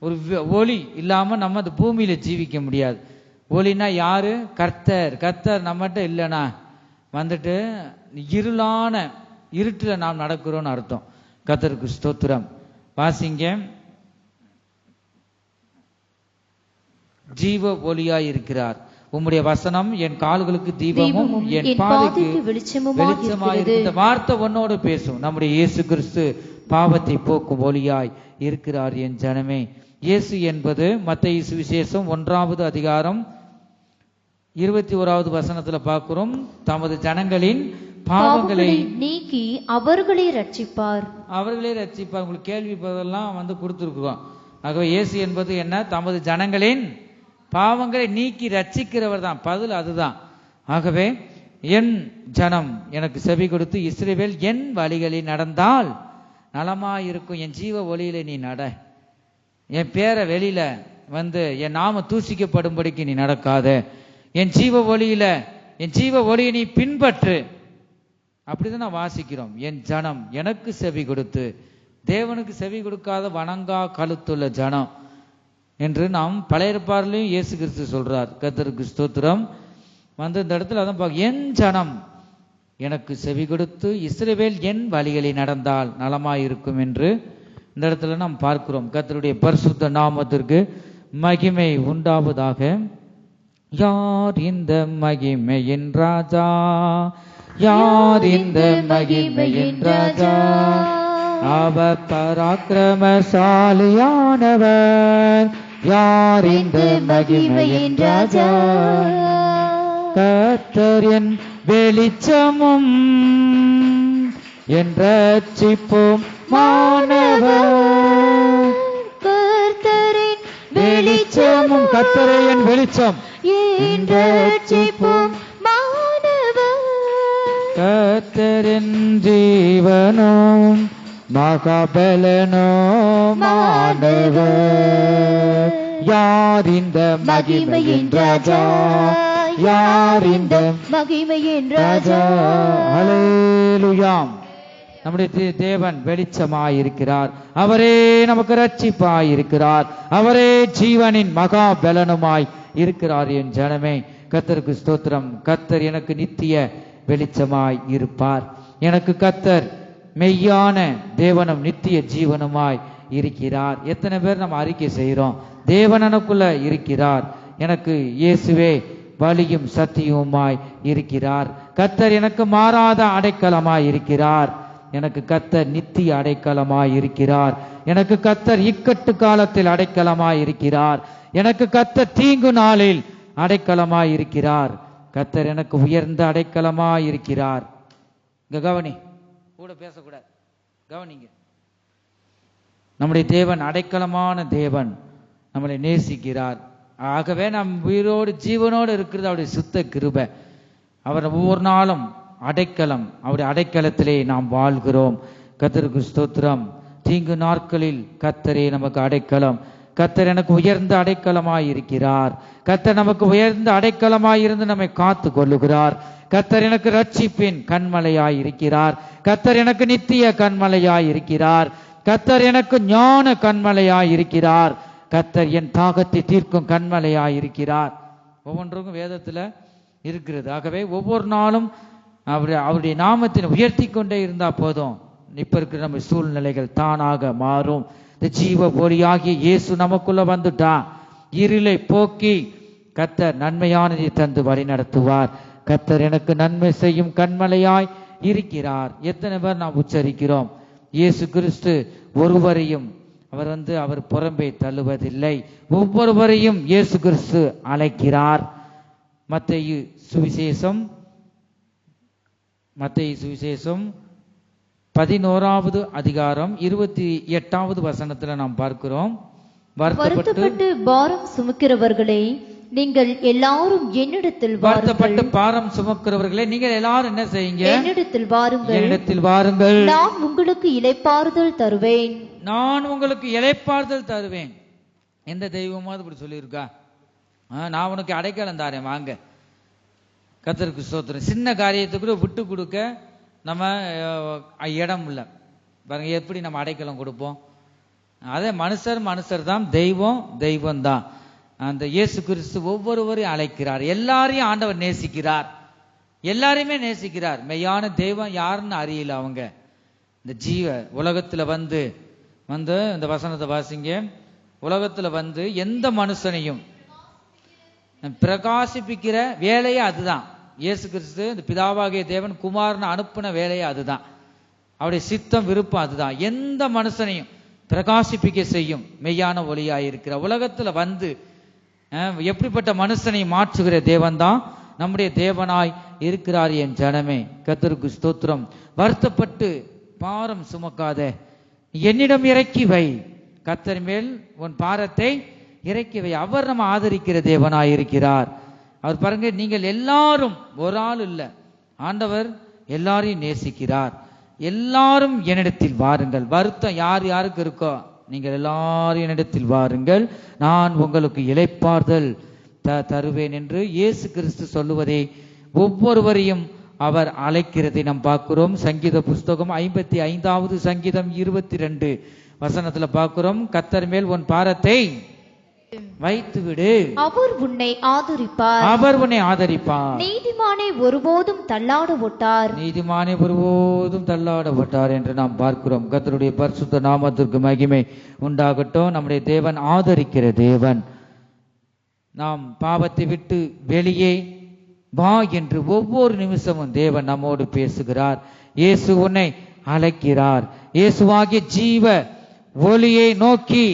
ஒரு ஒளி இல்லாம நம்ம அந்த பூமியில ஜீவிக்க முடியாது. ஒளினா யாரு? கர்த்தர் நம்மகிட்ட இல்லைனா இருட்டுல நாம் நடக்கிறோம்னு அர்த்தம். கர்த்தருக்கு ஸ்தோத்திரம். வாசிங்க. ஜீவ ஒளியாய் இருக்கிறார். உம்முடைய வசனம் என் கால்களுக்கு தீபமும் என் பாதைக்கு வெளிச்சமாய் இருக்கு. இந்த வார்த்தை உன்னோடு பேசும். நம்முடைய இயேசு கிறிஸ்து பாவத்தை போக்கும் ஒளியாய் இருக்கிறார். என் ஜனமே, இயேசு என்பது மத்தேயு சுவிசேஷம் 1வது அதிகாரம் 21வது வசனத்துல பார்க்கிறோம். தமது ஜனங்களின் பாவங்களை
நீக்கி அவர்களை ரட்சிப்பார்.
உங்களுக்கு கேள்வி பதிலெல்லாம் கொடுத்திருக்கிறோம். ஆகவே இயேசு என்பது என்ன? தமது ஜனங்களின் பாவங்களை நீக்கி ரட்சிக்கிறவர் தான். பதில் அதுதான். ஆகவே என் ஜனம் எனக்கு செவி கொடுத்து இஸ்ரவேல் என் வழிகளில் நடந்தால் நலமாயிருக்கும். என் ஜீவ ஒளியில நீ நட. என் பேரை வெளியில என் நாம தூசிக்கப்படும்படிக்கு நீ நடக்காத. என் ஜீவ ஒளியை நீ பின்பற்று. அப்படிதான் நான் வாசிக்கிறோம். என் ஜனம் எனக்கு செவி கொடுத்து, தேவனுக்கு செவி கொடுக்காத வணங்கா கழுத்துள்ள ஜனம் என்று நாம் பழைய ஏற்பாட்டிலையும் இயேசு கிறிஸ்து சொல்றார். கர்த்தருக்கு ஸ்தோத்திரம். இந்த இடத்துல அதான் பார்க்க, என் ஜனம் எனக்கு செவி கொடுத்து இஸ்ரவேல் என் வழிகளில் நடந்தால் நலமாயிருக்கும் என்று இந்த இடத்துல நாம் பார்க்கிறோம். கர்த்தருடைய பரிசுத்த நாமத்திற்கு மகிமை உண்டாவதாக. யார் இந்த மகிமையின் ராஜா? யார் இந்த மகிமையின் ராஜா? அவர் பராக்கிரமசாலியானவர். யார் இந்த மகிமையின் ராஜா? கர்த்தர் என் வெளிச்சமும் என் ரட்சிப்பும் மாணவர்.
கர்த்தரின்
வெளிச்சமும் கர்த்தரே என் வெளிச்சம்
என் ரட்சிப்பும் மாணவர்.
கர்த்தரின் ஜீவனும் மகாபலனும் மாணவர். யார் இந்த மகிமையின் ராஜா, யார் இந்த
மகிமையின் ராஜா.
ஹல்லேலூயா. நம்முடைய தேவன் வெளிச்சமாயிருக்கிறார். அவரே நமக்கு ரட்சிப்பாயிருக்கிறார். அவரே ஜீவனின் மகாபலனுமாய் இருக்கிறார். என் ஜனமே, கர்த்தருக்கு ஸ்தோத்திரம். கர்த்தர் எனக்கு நித்திய வெளிச்சமாய் இருப்பார். எனக்கு கர்த்தர் மெய்யான தேவனும் நித்திய ஜீவனுமாய் இருக்கிறார். எத்தனை பேர் நம்ம அறிக்கை செய்கிறோம்? தேவன் எனக்குள்ள இருக்கிறார். எனக்கு இயேசுவே வழியும் சத்தியமுமாய் இருக்கிறார். கர்த்தர் எனக்கு மாறாத அடைக்கலமாய் இருக்கிறார். எனக்கு கர்த்தர் நித்திய அடைக்கலமாய் இருக்கிறார். எனக்கு கர்த்தர் இக்கட்டு காலத்தில் அடைக்கலமாய் இருக்கிறார். எனக்கு கர்த்தர் தீங்கு நாளில் அடைக்கலமாய் இருக்கிறார். கர்த்தர் எனக்கு உயர்ந்த அடைக்கலமாய் இருக்கிறார். இங்க கவனி, கூட பேசக்கூடாது, கவனிங்க. நம்முடைய தேவன் அடைக்கலமான தேவன், நம்மளை நேசிக்கிறார். ஆகவே நம் உயிரோடு ஜீவனோடு இருக்கிறது அவருடைய சுத்த கிருபை. அவர் ஒவ்வொரு நாளும் அடைக்கலம், அவருடைய அடைக்கலத்திலே நாம் வாழ்கிறோம். கர்த்தருக்கு ஸ்தோத்திரம். தீங்கு நாட்களில் கர்த்தரே நமக்கு அடைக்கலம். கர்த்தர் எனக்கு உயர்ந்த அடைக்கலமாய் இருக்கிறார். கர்த்தர் நமக்கு உயர்ந்த அடைக்கலமாய் இருந்து நம்மை காத்து கொள்ளுகிறார். கர்த்தர் எனக்கு ரட்சிப்பின் கண்மலையாய் இருக்கிறார். கர்த்தர் எனக்கு நித்திய கண்மலையாய் இருக்கிறார். கர்த்தர் எனக்கு ஞான கண்மலையாய் இருக்கிறார். கர்த்தர் என் தாகத்தை தீர்க்கும் கண்மலையாய் இருக்கிறார். ஒவ்வொன்றுக்கும் வேதத்துல இருக்கிறது. ஆகவே ஒவ்வொரு நாளும் அவருடைய நாமத்தினை உயர்த்தி கொண்டே இருந்தா போதும். இப்ப இருக்கிற நம்ம சூழ்நிலைகள் தானாக மாறும். இந்த ஜீவ ஒளியாகிய இயேசு நமக்குள்ள வந்துட்டா இருளை போக்கி கர்த்தர் நன்மையானதை தந்து வழி நடத்துவார். கர்த்தர் எனக்கு நன்மை செய்யும் கண்மலையாய் இருக்கிறார். எத்தனை பேர் நாம் உச்சரிக்கிறோம்? இயேசு கிறிஸ்து ஒருவரையும் அவர் புறம்பே தள்ளுவதில்லை. ஒவ்வொருவரையும் இயேசு கிறிஸ்து அழைக்கிறார். மத்தேயு சுவிசேஷம் 11வது அதிகாரம் 28வது வசனத்துல நாம் பார்க்கிறோம்.
வருத்தப்பட்டு பாரம் சுமக்கிறவர்களே, நீங்கள் எல்லாரும் என்னிடத்தில்
வருத்தப்பட்டு பாரம் சுமக்கிறவர்களே, நீங்கள் எல்லாரும் என்ன செய்யுங்க?
என்னிடத்தில் வாருங்கள்,
என்னிடத்தில் வாருங்கள்,
நான் உங்களுக்கு இளைப்பாறுதல் தருவேன்.
நான் உங்களுக்கு இளைப்பாறுதல் தருவேன். எந்த தெய்வமாவது இப்படி சொல்லியிருக்கா? நான் உனக்கு அடைக்கலம் தாரேன் வாங்க. கர்த்தருக்கு ஸ்தோத்திரம். சின்ன காரியத்துக்கு விட்டு கொடுக்க நம்ம இடம் இல்லை பாருங்க. எப்படி நம்ம அடைக்கலம் கொடுப்போம்? அதே மனுஷர் தான், தெய்வம் தான். அந்த இயேசு கிறிஸ்து ஒவ்வொருவரையும் அழைக்கிறார். எல்லாரையும் ஆண்டவர் நேசிக்கிறார். எல்லாரையுமே நேசிக்கிறார். மெய்யான தெய்வம் யாருன்னு அறியல. அவங்க இந்த ஜீவ உலகத்துல வந்து இந்த வசனத்தை வாசிங்க. உலகத்துல வந்து எந்த மனுஷனையும் பிரகாசிப்பிக்கிற வேலையே அதுதான். இயேசு கிறிஸ்து இந்த பிதாவாகிய தேவன் குமாரனை அனுப்பின வேலையே அதுதான். அவருடைய சித்தம் விருப்பம் அதுதான். எந்த மனுஷனையும் பிரகாசிப்பிக்க செய்யும் மெய்யான ஒளியாயிருக்கிற உலகத்துல வந்து எப்படிப்பட்ட மனுஷனை மாற்றுகிற தேவன் தான் நம்முடைய தேவனாய் இருக்கிறார். என் ஜனமே, கர்த்தருக்கு ஸ்தோத்திரம். வருத்தப்பட்டு பாரம் சுமக்காத, என்னிடம் இறக்கி வை. கர்த்தர் மேல் உன் பாரத்தை இறக்கி வை. அவர் நம்ம ஆதரிக்கிற தேவனாய் இருக்கிறார். அவர் பாருங்க, நீங்கள் எல்லாரும் ஒரு ஆள் இல்ல, ஆண்டவர் எல்லாரையும் நேசிக்கிறார். எல்லாரும் என்னிடத்தில் வாருங்கள். வருத்தம் யார் யாருக்கு இருக்கோ நீங்கள் எல்லாரும் என்னிடத்தில் வாருங்கள், நான் உங்களுக்கு இளைப்பாறுதல் தருவேன் என்று இயேசு கிறிஸ்து சொல்லுவதை ஒவ்வொருவரையும் அவர் அழைக்கிறதை நாம் பார்க்கிறோம். சங்கீத புஸ்தகம் 55வது சங்கீதம் 22 வசனத்துல பார்க்கிறோம். கர்த்தர் மேல் உன் பாரத்தை வைத்து விடு,
அவர் உன்னை ஆதரிப்பார்.
அவர் உன்னை ஆதரிப்பார்.
நீதிமானை ஒருபோதும் தள்ளாட விட்டார்,
நீதிமானை ஒருபோதும் தள்ளாட விட்டார் என்று நாம் பார்க்கிறோம். கர்த்தருடைய பரிசுத்த நாமத்திற்கு மகிமை உண்டாகட்டும். நம்முடைய தேவன் ஆதரிக்கிற தேவன். நாம் பாவத்தை விட்டு வெளியே வா என்று ஒவ்வொரு நிமிஷமும் தேவன் நம்மோடு பேசுகிறார். இயேசு உன்னை அழைக்கிறார். இயேசுவாகிய ஜீவ ஒளியை நோக்கி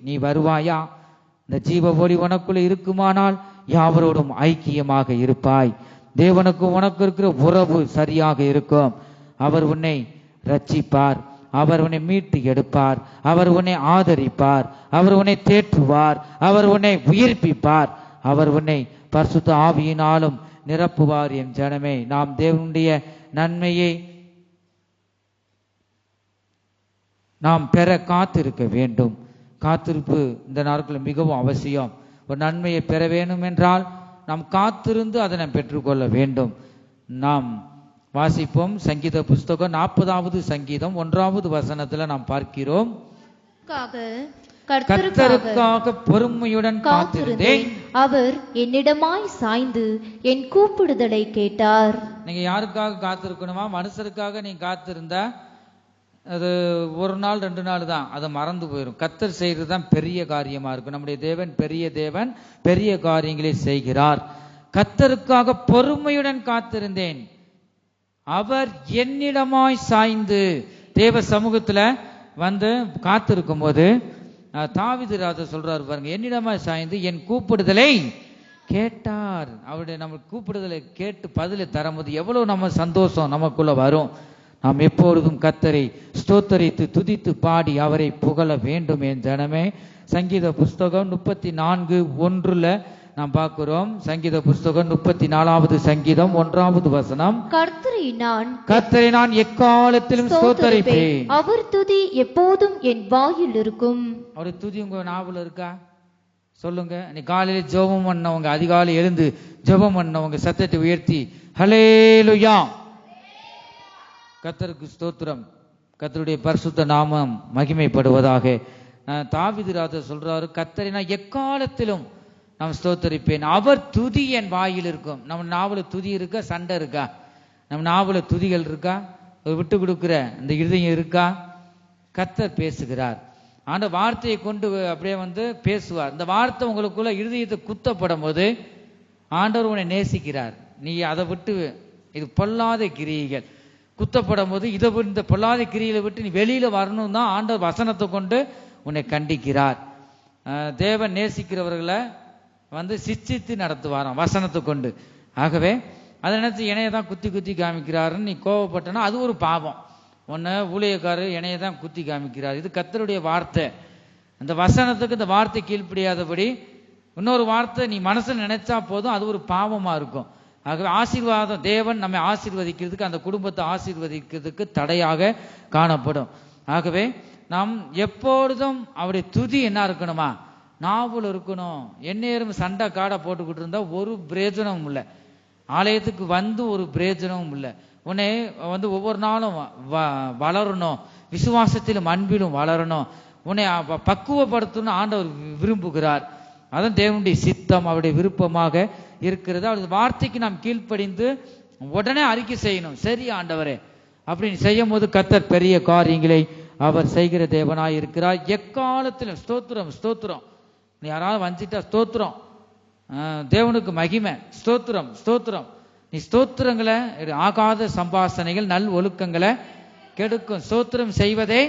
நீ வருவாயா? இந்த ஜீவ ஒளி உனக்குள்ள இருக்குமானால் யாவரோடும் ஐக்கியமாக இருப்பாய். தேவனுக்கு உனக்கு இருக்கிற உறவு சரியாக இருக்கும். அவர் உன்னை ரட்சிப்பார், அவர் உன்னை மீட்டு எடுப்பார், அவர் உன்னை ஆதரிப்பார், அவர் உன்னை தேற்றுவார், அவர் உன்னை உயிர்ப்பிப்பார், அவர் உன்னை பரிசுத்த ஆவியினாலும் நிரப்புவார். என் ஜனமே, நாம் தேவனுடைய நன்மையை நாம் பெற காத்திருக்க வேண்டும். காத்திருப்பு இந்த நாட்களில் மிகவும் அவசியம். ஒரு நன்மையை பெற வேண்டும் என்றால் நாம் காத்திருந்து அதை நாம் பெற்றுக்கொள்ள வேண்டும். நாம் வாசிப்போம். சங்கீத புஸ்தகம் 40வது சங்கீதம் 1வது வசனத்துல நாம் பார்க்கிறோம், கர்த்தருக்காக பொறுமையுடன் காத்திருந்தேன்,
அவர் என்னிடமாய் சாய்ந்து என் கூப்பிடுதலை கேட்டார்.
நீங்க யாருக்காக காத்திருக்கணுமா? மனுஷருக்காக நீங்க காத்திருந்தா அது ஒரு நாள் 2 நாள் தான், அதை மறந்து போயிடும். கர்த்தர் செய்கிறது தான் பெரிய காரியமா இருக்கும். நம்முடைய தேவன் பெரிய தேவன், பெரிய காரியங்களை செய்கிறார். கர்த்தருக்காக பொறுமையுடன் காத்திருந்தேன், அவர் என்னிடமாய் சாய்ந்து. தேவ சமூகத்துல வந்து காத்திருக்கும் போது தாவீது ராஜா சொல்றாரு பாருங்க, என்னிடமாய் சாய்ந்து என் கூப்பிடுதலை கேட்டார். அவருடைய நம்ம கூப்பிடுதலை கேட்டு பதிலை தரும்போது எவ்வளவு நம்ம சந்தோஷம் நமக்குள்ள வரும். நாம் எப்பொழுதும் கர்த்தரை ஸ்தோத்தரித்து துதித்து பாடி அவரை புகழ வேண்டும். என் ஜனமே, சங்கீத புஸ்தகம் 34:1 நாம் பார்க்கிறோம். சங்கீத புஸ்தகம் 34வது சங்கீதம் 1வது வசனம், கர்த்தரை நான் எக்காலத்திலும் ஸ்தோத்தரிப்பேன்,
அவர் துதி எப்போதும் என் வாயில் இருக்கும்.
அவர் துதி உங்க நாவல இருக்கா? சொல்லுங்க. நீ காலையில ஜெபம் பண்ணவங்க, அதிகாலை எழுந்து ஜெபம் பண்ணவங்க சத்தத்தை உயர்த்தி ஹல்லேலூயா, கர்த்தருக்கு ஸ்தோத்திரம், கர்த்தருடைய பரிசுத்த நாமம் மகிமைப்படுவதாக. தாவீது ராஜா சொல்றாரு, கர்த்தரை நான் எக்காலத்திலும் நான் ஸ்தோத்தரிப்பேன், அவர் துதி என் வாயில் இருக்கும். நம்ம நாவல துதி இருக்கா? சண்டை இருக்கா? நம்ம நாவல துதிகள் இருக்கா? விட்டு கொடுக்கிற இந்த இருதயம் இருக்கா? கர்த்தர் பேசுகிறார். ஆனா வார்த்தையை கொண்டு அப்படியே வந்து பேசுவார். இந்த வார்த்தை உங்களுக்குள்ள இருதயத்தை குத்தப்படும் போது ஆண்டவர் உன்னை நேசிக்கிறார். நீ அதை விட்டு, இது பொல்லாத கிரியைகள் குத்தப்படும் போது இதை இந்த பொல்லாத கிரியில விட்டு நீ வெளியில வரணும் தான் ஆண்டவர் வசனத்தை கொண்டு உன்னை கண்டிக்கிறார். தேவன் நேசிக்கிறவர்களை வந்து சிச்சித்து நடத்துவாராம் வசனத்தை கொண்டு. ஆகவே அதை நினைச்சு இணைய தான் குத்தி குத்தி காமிக்கிறாருன்னு நீ கோவப்பட்டனா அது ஒரு பாவம். உன்னை ஊழியக்காரர் இணைய தான் குத்தி காமிக்கிறார். இது கர்த்தருடைய வார்த்தை. அந்த வசனத்துக்கு இந்த வார்த்தை கீழ்ப்படியாதபடி இன்னொரு வார்த்தை நீ மனசுல நினைச்சா போதும், அது ஒரு பாவமா இருக்கும். ஆகவே ஆசீர்வாதம், தேவன் நம்மை ஆசீர்வதிக்கிறதுக்கு, அந்த குடும்பத்தை ஆசீர்வதிக்கிறதுக்கு தடையாக காணப்படும். ஆகவே நாம் எப்பொழுதும் அவருடைய துதி என்ன இருக்கணுமா? நாவல் இருக்கணும். எந்நேரம் சண்டை காடை போட்டுக்கிட்டு இருந்தா ஒரு பிரயோஜனமும் இல்லை. ஆலயத்துக்கு வந்து ஒரு பிரயோஜனமும் இல்லை. உன்னை வந்து ஒவ்வொரு நாளும் வளரணும், விசுவாசத்திலும் அன்பிலும் வளரணும், உன்னை பக்குவப்படுத்தணும் ஆண்டவர் விரும்புகிறார். அதான் தேவனுடைய சித்தம், அவருடைய விருப்பமாக இருக்கிறது. அவருடைய வார்த்தைக்கு நாம் கீழ்ப்படிந்து உடனே அறிக்கை செய்யணும். சரி ஆண்டவரே அப்படின்னு செய்யும் போது கர்த்தர் பெரிய காரியங்களை அவர் செய்கிற தேவனாய் இருக்கிறார். எக்காலத்திலும் ஸ்தோத்திரம் ஸ்தோத்திரம். நீ யாராவது வஞ்சிட்டா ஸ்தோத்திரம், தேவனுக்கு மகிமை, ஸ்தோத்திரம் ஸ்தோத்திரம். நீ ஸ்தோத்திரங்களை, ஆகாத சம்பாசனைகள் நல் ஒழுக்கங்களை கெடுக்கும். ஸ்தோத்திரம் செய்வதே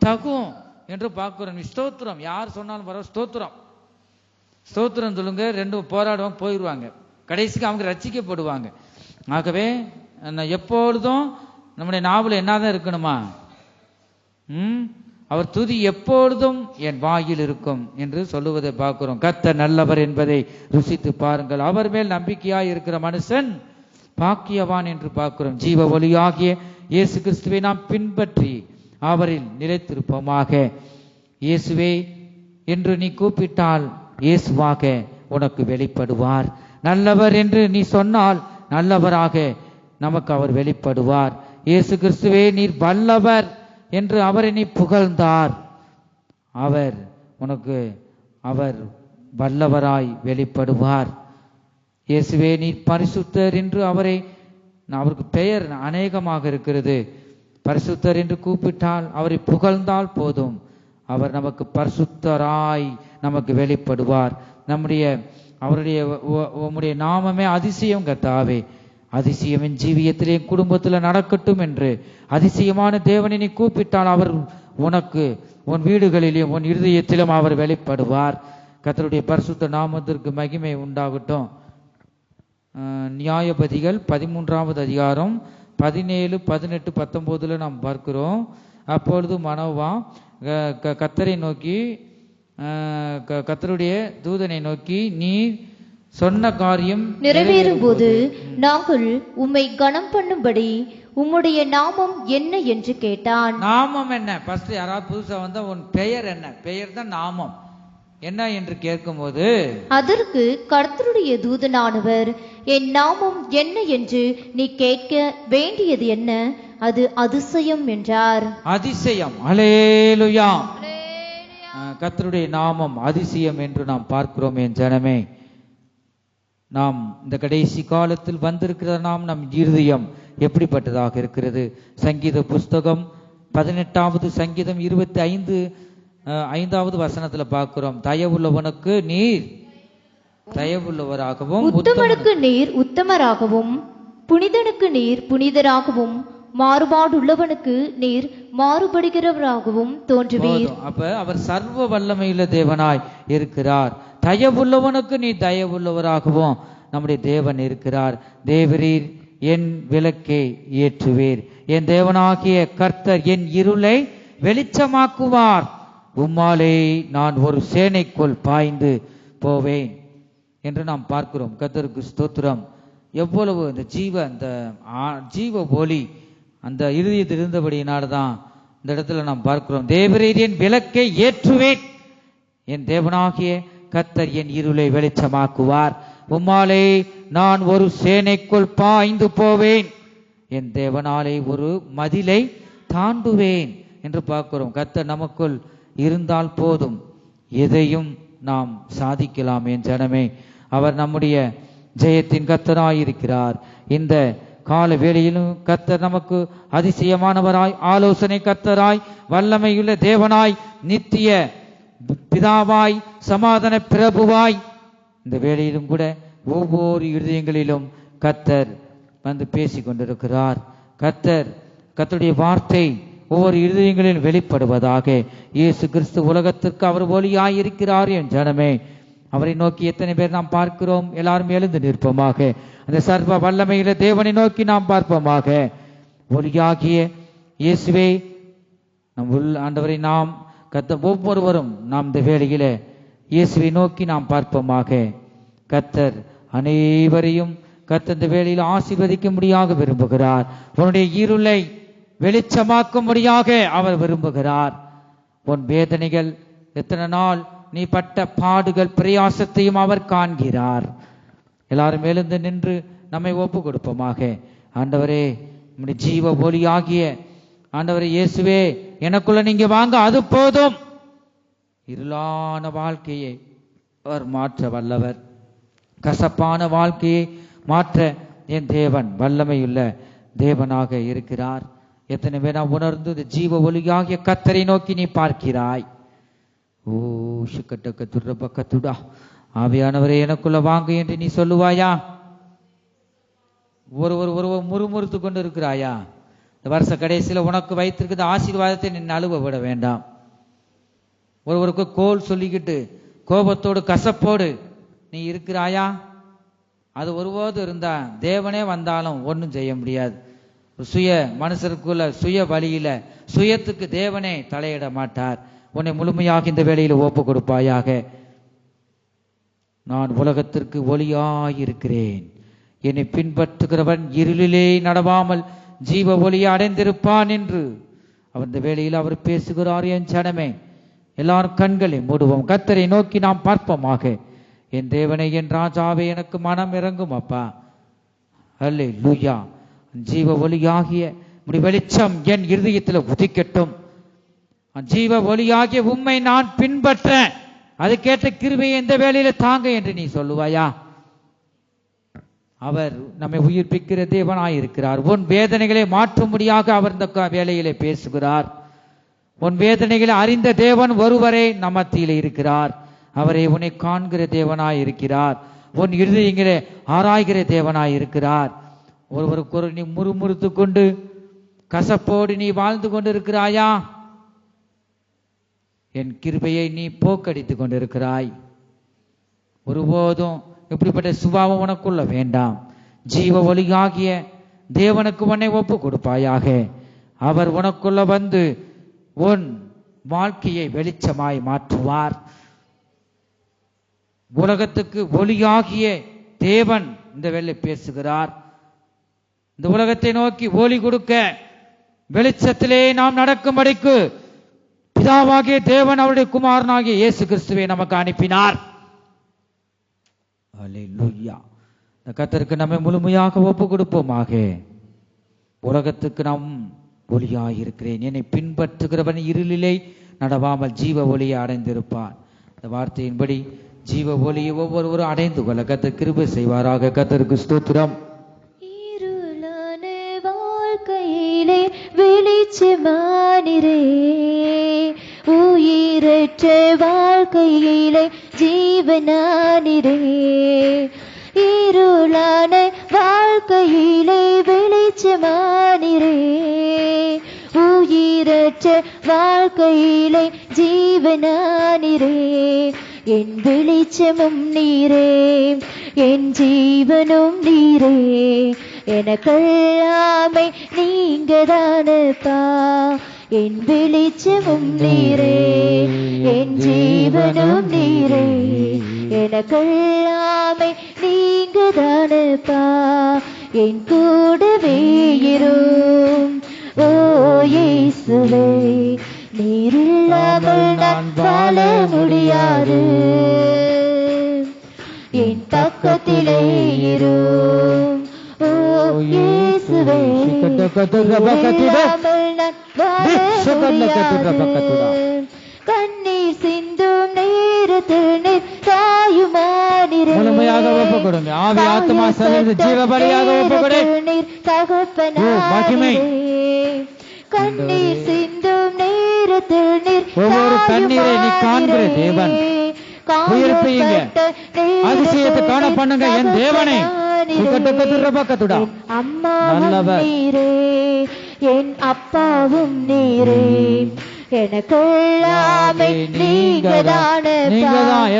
தகும் என்று பார்க்கிறோம். நீ ஸ்தோத்திரம் யார் சொன்னாலும் வர ஸ்தோத்திரம் ஸ்தோத்திரம் சொல்லுங்க. 2 போராடுவாங்க, போயிடுவாங்க, கடைசிக்கு அவங்க ரட்சிக்கப்படுவாங்க. ஆகவே எப்பொழுதும் நம்முடைய நாவல் என்னதான் இருக்கணுமா? அவர் துதி எப்பொழுதும் என் வாயில் இருக்கும் என்று சொல்லுவதை பார்க்கிறோம். கர்த்தர் நல்லவர் என்பதை ருசித்து பாருங்கள். அவர் மேல் நம்பிக்கையாய் இருக்கிற மனுஷன் பாக்கியவான் என்று பார்க்கிறோம். ஜீவ ஒளியாகிய இயேசு கிறிஸ்துவை நாம் பின்பற்றி அவரில் நிலைத்திருப்போமாக. இயேசுவே என்று நீ கூப்பிட்டால் இயேசுவாக உனக்கு வெளிப்படுவார். நல்லவர் என்று நீ சொன்னால் நல்லவராக நமக்கு அவர் வெளிப்படுவார். இயேசு கிறிஸ்துவே நீர் வல்லவர் என்று அவரை நீ புகழ்ந்தார், அவர் உனக்கு அவர் வல்லவராய் வெளிப்படுவார். இயேசுவே நீர் பரிசுத்தர் என்று அவரை, அவருக்கு பெயர் அநேகமாக இருக்கிறது. பரிசுத்தர் என்று கூப்பிட்டால் அவரை புகழ்ந்தால் போதும், அவர் நமக்கு பரிசுத்தராய் நமக்கு வெளிப்படுவார். அவருடைய நாமமே அதிசயம். கர்த்தாவே அதிசயம் என் ஜீவியத்திலே குடும்பத்தில் நடக்கட்டும் என்று அதிசயமான தேவனை நீ கூப்பிட்டால் அவர் உனக்கு உன் வீடுகளிலும் உன் இருதயத்திலும் அவர் வெளிப்படுவார். கர்த்தருடைய பரிசுத்த நாமத்திற்கு மகிமை உண்டாகட்டும். நியாயபதிகள் 13வது அதிகாரம் 17, 18, 19 நாம் பார்க்கிறோம். அப்பொழுது மனோவா கர்த்தரை நோக்கி, கர்த்தருடைய தூதனை நோக்கி, நீ சொன்ன காரியம்
நிறைவேறும் போது நாங்கள் உம்மை கனம் பண்ணும்படி உம்முடைய நாமம் என்ன என்று கேட்டான்.
நாமம் என்ன? ஃபர்ஸ்ட் யாராவது புதுசா வந்தா உன் பெயர் என்ன? பெயர் தான் நாமம். என்ன என்று கேட்கும்போது
அதற்கு கர்த்தருடைய தூதனானவர், என் நாமம் என்ன என்று நீ கேட்க வேண்டியது என்ன? அது அதிசயம் என்றார்.
அதிசயம். அல்லேலூயா. கர்த்தருடைய நாமம் அதிசயம் என்று நாம் பார்க்கிறோம். என் ஜனமே, நாம் இந்த கடைசி காலத்தில் வந்திருக்கிற நம் இருதயம் எப்படிப்பட்டதாக இருக்கிறது? சங்கீத புஸ்தகம் 18வது சங்கீதம் 25வது வசனத்துல பார்க்கிறோம். தயவுள்ளவனுக்கு நீர் தயவுள்ளவராகவும்,
உத்தமனுக்கு நீர் உத்தமராகவும், புனிதனுக்கு நீர் புனிதராகவும், மாறுபாடுள்ளவனுக்கு நீர் மாறுபடுகிறவராகவும் தோன்றுவீர்.
அப்ப அவர் சர்வ வல்லமையுள்ள தேவனாய் இருக்கிறார். தயவுள்ளவனுக்கு நீ தயவுள்ளவராகவும் நம்முடைய தேவன் இருக்கிறார். தேவரீர் என் விளக்கை ஏற்றுவீர், என் தேவனாகிய கர்த்தர் என் இருளை வெளிச்சமாக்குவார், உம்மாலே நான் ஒரு சேனைக்குள் பாய்ந்து போவேன் என்று நாம் பார்க்கிறோம். கர்த்தருக்கு ஸ்தோத்திரம். எவ்வளவு இந்த ஜீவ ஒளி அந்த இருதயத்தில் இருந்தபடியினால்தான் இந்த இடத்துல நாம் பார்க்கிறோம். தேவரீர் என் விளக்கை ஏற்றுவேன், என் தேவனாகிய கர்த்தர் என் இருளை வெளிச்சமாக்குவார், உம்மாலே நான் ஒரு சேனைக்குள் பாய்ந்து போவேன், என் தேவனாலே ஒரு மதிலை தாண்டுவேன் என்று பார்க்கிறோம். கர்த்தர் நமக்குள் இருந்தால் போதும், எதையும் நாம் சாதிக்கலாம். என் ஜனமே, அவர் நம்முடைய ஜெயத்தின் கர்த்தராயிருக்கிறார். இந்த கால வேளையிலும் கர்த்தர் நமக்கு அதிசயமானவராய், ஆலோசனை கர்த்தராய், வல்லமையுள்ள தேவனாய், நித்திய பிதாவாய், சமாதான பிரபுவாய், இந்த வேளையிலும் கூட ஒவ்வொரு இருதயங்களிலும் கர்த்தர் வந்து பேசிக் கொண்டிருக்கிறார். கர்த்தருடைய வார்த்தை ஒவ்வொரு இருதயங்களிலும் வெளிப்படுவதாக. இயேசு கிறிஸ்து உலகத்திற்கு அவர் ஒளியாயிருக்கிறார். என் ஜனமே, அவரை நோக்கி எத்தனை பேர் நாம் பார்க்கிறோம்? எல்லாரும் எழுந்து நிற்போமாக. அந்த சர்வ வல்லமையில தேவனை நோக்கி நாம் பார்ப்போமாக. ஒளியாகிய இயேசுவே, நம் ஆண்டவரை நாம் ஒவ்வொருவரும் நாம் இந்த வேளையில இயேசுவை நோக்கி நாம் பார்ப்போமாக. கர்த்தர் அனைவரையும் கர்த்தர் இந்த வேளையில் ஆசீர்வதிக்கும்படியாக விரும்புகிறார். உன்னுடைய இருளை வெளிச்சமாக்கும்படியாக அவர் விரும்புகிறார். உன் வேதனைகள், எத்தனை நாள் நீ பட்ட பாடுகள், பிரயாசத்தையும் அவர் காண்கிறார். எல்லாரும் எழுந்து நின்று நம்மை ஒப்பு கொடுப்போமாக. ஆண்டவரே, நம்முடைய ஜீவ ஒளியாகிய ஆண்டவரே இயேசுவே, எனக்குள்ள நீங்க வாங்க, அது போதும். இருளான வாழ்க்கையை அவர் மாற்ற வல்லவர். கசப்பான வாழ்க்கையை மாற்ற என் தேவன் வல்லமையுள்ள தேவனாக இருக்கிறார். எத்தனை பேர் நான் உணர்ந்து ஜீவ ஒளியாகிய கர்த்தரை நோக்கி நீ பார்க்கிறாய்? ஓ ஷிக்கட்டக்க துர்ரபக்கத்துடா, ஆவியானவரே எனக்குள்ள வாங்க என்று நீ சொல்லுவாயா? ஒருவர் முறுமுறுத்து கொண்டு இருக்கிறாயா? இந்த வருஷ கடைசியில் உனக்கு வைத்திருக்கிற ஆசீர்வாதத்தை நீ நழுவ விட வேண்டாம். ஒருவருக்கு கோல் சொல்லிக்கிட்டு கோபத்தோடு கசப்போடு நீ இருக்கிறாயா? அது ஒருபோது இருந்தா தேவனே வந்தாலும் ஒன்றும் செய்ய முடியாது. சுய மனுஷருக்குள்ள சுய வழியில சுயத்துக்கு தேவனே தலையிட மாட்டார். உன்னை முழுமையாக இந்த வேளையில் ஒப்பு கொடுப்பாயாக. நான் உலகத்திற்கு ஒளியாயிருக்கிறேன், என்னை பின்பற்றுகிறவன் இருளிலே நடவாமல் ஜீவ ஒளியை அடைந்திருப்பான் என்று அவர் இந்த வேளையில் அவர் பேசுகிறார். என் ஜனமே, எல்லாரும் கண்களை மூடுவோம், கர்த்தரை நோக்கி நாம் பார்ப்போமாக. என் தேவனை, என் ராஜாவே, எனக்கு மனம் இறங்கும் அப்பா. அல்லேலூயா. ஜீவ ஒளியாகிய வெளிச்சம் என் இருதயத்தில் உதிக்கட்டும். ஜீவ ஒளியாகிய உம்மை நான் பின்பற்ற அதுக்கேற்ற கிருபையை இந்த வேளையில தாங்க என்று நீ சொல்லுவாயா? அவர் நம்மை உயிர்ப்பிக்கிற தேவனாயிருக்கிறார். உன் வேதனைகளை மாற்றும்படியாக அவர் இந்த வேளையிலே பேசுகிறார். உன் வேதனைகளை அறிந்த தேவன் ஒருவரே நம்மத்திலே இருக்கிறார். அவரை உன்னை காண்கிற தேவனாய் இருக்கிறார். உன் இருதயங்களே ஆராய்கிற தேவனாய் இருக்கிறார். ஒருவருக்கு ஒரு நீ முறுமுறுத்து கொண்டு கசப்போடு நீ வாழ்ந்து கொண்டு இருக்கிறாயா? என் கிருபையை நீ போக்கடித்துக் கொண்டிருக்கிறாய். ஒருபோதும் இப்படிப்பட்ட சுபாவம் உனக்குள்ள வேண்டாம். ஜீவ ஒளியாகிய தேவனுக்கு உன்னை ஒப்பு கொடுப்பாயாக. அவர் உனக்குள்ள வந்து உன் வாழ்க்கையை வெளிச்சமாய் மாற்றுவார். உலகத்துக்கு ஒளியாகிய தேவன் இந்த வேளை பேசுகிறார். இந்த உலகத்தை நோக்கி ஒளி கொடுக்க, வெளிச்சத்திலே நாம் நடக்கும்படிக்கு பிதாவாகிய தேவன் அவருடைய குமாரனாகிய இயேசு கிறிஸ்துவை நமக்கு அனுப்பினார். அல்லேலூயா. இந்த கர்த்தருக்கு நம்மை முழுமையாக ஒப்பு கொடுப்போமாக. உலகத்துக்கு நாம் ஒளியாயிருக்கிறேன், என்னை பின்பற்றுகிறவன் இருளிலே நடவாமல் ஜீவ ஒளியை அடைந்திருப்பான். இந்த வார்த்தையின்படி ஜீவ ஒளியை ஒவ்வொருவரும் அடைந்து கொள்ள கர்த்தர் கிருபை செய்வாராக. கர்த்தருக்கு ஸ்தோத்திரம்.
இருளான வாழ்க்கையிலே வெளிச்சமானிரே, உயிரற்ற வாழ்க்கையிலே ஜீவனானிரே. இருளான வாழ்க்கையிலே வெளிச்சமானிரே, உயிரற்ற வாழ்க்கையிலே ஜீவனானிரே. என் வெளிச்சமும் நீரே, என் ஜீவனும் நீரே, எனக்கெல்லாமே நீங்கதானப்பா. என் வெளிச்சமும் நீரே, என் ஜீவனும் நீரே, எனக்கெல்லாமே நீங்கதானப்பா. என் கூடவே இரும் ஓ இயேசுவே, நீரில்லாமல் நான் வாழ முடியாது. என் பக்கத்திலே இரும் ஓ இயேசுவே, நீரில்லாமல் நான் வாழ முடியாது. கண்ணீர் சிந்தும் நேரத்தில் நீர் தாயுமானிரே,
முழுமையாக ஒப்பு கொடுங்க. ஆவி ஆத்மா சரீர ஜீவ பலியாக ஒப்பு கொடு.
நீர் தகப்பனாரே. கண்ணீர் சிந்தும் நேரத்தில் நீர்
ஒவ்வொரு கண்ணீரை நீ காண்கிற தேவன். உயிர்ப்பீங்க, அதிசயத்தை காண பண்ணுங்க என் தேவனை.
அம்மாவும் நீரே, என் அப்பாவும் நீரே, எனக்கெல்லாமே நீங்கதான்,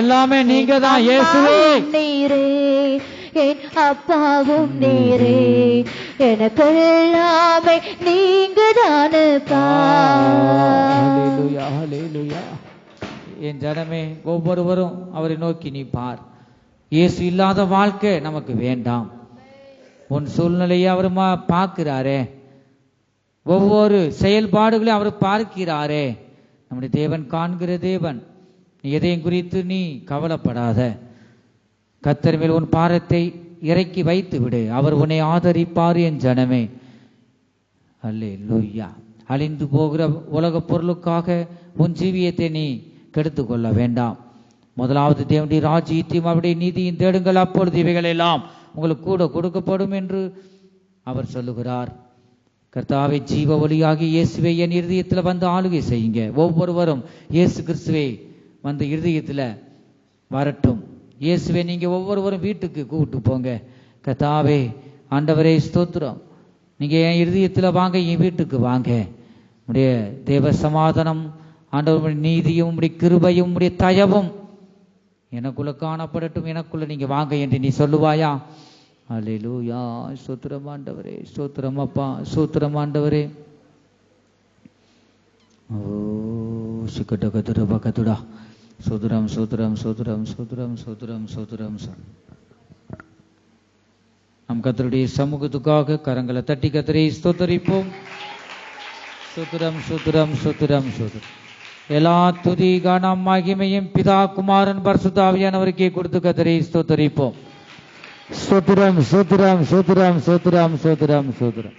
எல்லாமே நீங்கதான் இயேசுவே.
நீரே, என் அப்பாவும் நீரே, எனக்கெல்லாமே நீங்கதானப்பா.
என் ஜனமே, ஒவ்வொருவரும் அவரை நோக்கி நீ பார். இயேசு இல்லாத வாழ்க்கை நமக்கு வேண்டாம். உன் சூழ்நிலையை அவர் பார்க்கிறாரே, ஒவ்வொரு செயல்பாடுகளையும் அவர் பார்க்கிறாரே. நம்முடைய தேவன் காண்கிற தேவன். நீ எதையும் குறித்து நீ கவலைப்படாத. கர்த்தர் மேல் உன் பாரத்தை இறக்கி வைத்து விடு, அவர் உன்னை ஆதரிப்பார். என் ஜனமே, அல்லேலூயா. அழிந்து போகிற உலக பொருளுக்காக உன் ஜீவியத்தை நீ கெடுத்து கொள்ள வேண்டாம். முதலாவது தேவனுடைய ராஜ்யத்தையும் அவருடைய நீதியும் தேடுங்கள், அப்பொழுது இவைகள் எல்லாம் உங்களுக்கு கூட கொடுக்கப்படும் என்று அவர் சொல்லுகிறார். கர்த்தாவை ஜீவ ஒளியாகி இயேசுவை என் இருதயத்தில் வந்து ஆளுகை செய்யுங்க. ஒவ்வொருவரும் இயேசு கிறிஸ்துவை வந்து இருதயத்தில் வரட்டும். இயேசுவை நீங்க ஒவ்வொருவரும் வீட்டுக்கு கூப்பிட்டு போங்க. கர்த்தாவே, ஆண்டவரே ஸ்தோத்திரம், நீங்க என் இருதயத்தில் வாங்க, என் வீட்டுக்கு வாங்க. உடைய தேவ சமாதானம், ஆண்டவருடைய நீதியும் உடைய கிருபையும் உடைய தயவும் எனக்குள்ள காணப்படட்டும், எனக்குள்ள நீங்க வாங்க என்று நீ சொல்லுவாயா? அல்லேலூயா. ஸ்தோத்திரம் ஆண்டவரே, ஸ்தோத்திரம் அப்பா, ஸ்தோத்திரம் ஆண்டவரே. ஓ சிக்கட்ட கத்துட பக்கத்துடா. சோதரம் சோதரம் சோதரம் சோதரம் சோதரம் சோதரம். நம் கர்த்தருடைய சமூகத்துக்காக கரங்களை தட்டி கர்த்தரை ஸ்தோத்தரிப்போம். சோதரம் சோதரம் சோதரம் சோதரம். எல்லா துதி கனம் மகிமையும் பிதா குமாரன் பரிசுத்த ஆவியானவருக்கே கொடுத்து கர்த்தரை ஸ்தோத்தரிப்போம். சோதரம் சோதரம் சோதரம் சோதரம் சோதரம் சோதரம்.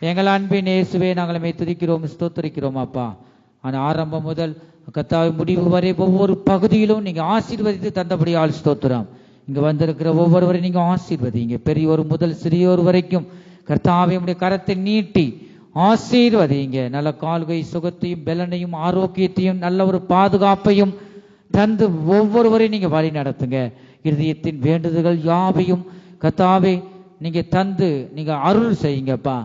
எங்கள் அன்பின் இயேசுவே, நாங்கள் மே துதிக்கிறோம், ஸ்தோத்தரிக்கிறோம் அப்பா. ஆனால் ஆரம்பம் முதல் கர்த்தாவை முடிவு வரை ஒவ்வொரு பகுதியிலும் நீங்க ஆசீர்வதித்து தந்தபடியால் ஸ்தோத்திரம். இங்க வந்திருக்கிற ஒவ்வொருவரையும் நீங்க ஆசீர்வதிங்க. பெரியோர் முதல் சிறியோர் வரைக்கும் கர்த்தாவை உடைய கரத்தை நீட்டி ஆசீர்வதிங்க. நல்ல கால்கை சுகத்தையும் பலனையும் ஆரோக்கியத்தையும் நல்ல ஒரு பாதுகாப்பையும் தந்து ஒவ்வொருவரையும் நீங்க வழி நடத்துங்க. இருதயத்தின் வேண்டுதல்கள் யாவையும் கர்த்தாவே நீங்க தந்து நீங்க அருள் செய்யுங்கப்பா.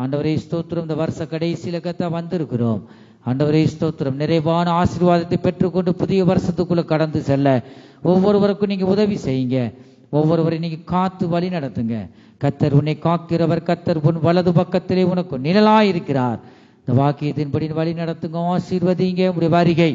ஆண்டவரே ஸ்தோத்திரம். இந்த வருஷ கடைசியில கர்த்தா வந்திருக்கிறோம். ஆண்டவரே ஸ்தோத்திரம். நிறைவான ஆசீர்வாதத்தை பெற்றுக்கொண்டு புதிய வருஷத்துக்குள்ள கடந்து செல்ல ஒவ்வொருவருக்கும் நீங்க உதவி செய்யுங்க. ஒவ்வொருவரை நீங்க காத்து வழி நடத்துங்க. கர்த்தர் உன்னை காக்கிறவர், கர்த்தர் உன் வலது பக்கத்திலே உனக்கு நிழலாயிருக்கிறார். இந்த வாக்கியத்தின்படி வழி நடத்துங்க, ஆசீர்வதிங்க. உடைய வருகை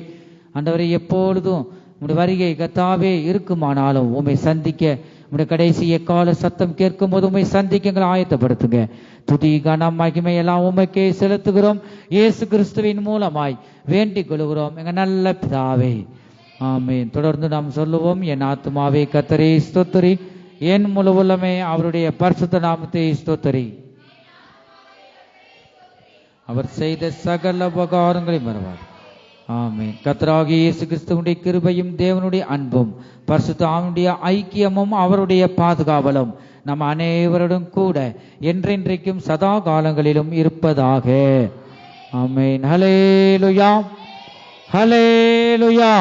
ஆண்டவரை எப்பொழுதும் உடைய வருகை கர்த்தாவே இருக்குமானாலும் உம்மை சந்திக்க, உடைய கடைசி எக்கால சத்தம் கேட்கும் போது உம்மை சந்திக்க எங்களை ஆயத்தப்படுத்துங்க. துதி கனம் மகிமை எல்லாம் உமக்கே செலுத்துகிறோம். இயேசு கிறிஸ்துவின் மூலமாய் வேண்டிக் கொள்கிறோம் எங்க நல்ல பிதாவே, ஆமென். தொடர்ந்து நாம் சொல்லுவோம், என் ஆத்துமாவே கர்த்தரை ஸ்தோத்திரி, என் முழு உள்ளமே அவருடைய பரிசுத்த நாமத்தை ஸ்தோத்திரி, அவர் செய்த சகல உபகாரங்களை மறவார். ஆமென். கர்த்தராகிய இயேசு கிறிஸ்துவுடைய கிருபையும் தேவனுடைய அன்பும் பரிசுத்த ஆவியுடைய ஐக்கியமும் அவருடைய பாதுகாவலும் நம் அனைவருடன் கூட என்றென்றைக்கும் சதா காலங்களிலும் இருப்பதாக. ஆமென். ஹல்லேலூயா, ஹல்லேலூயா.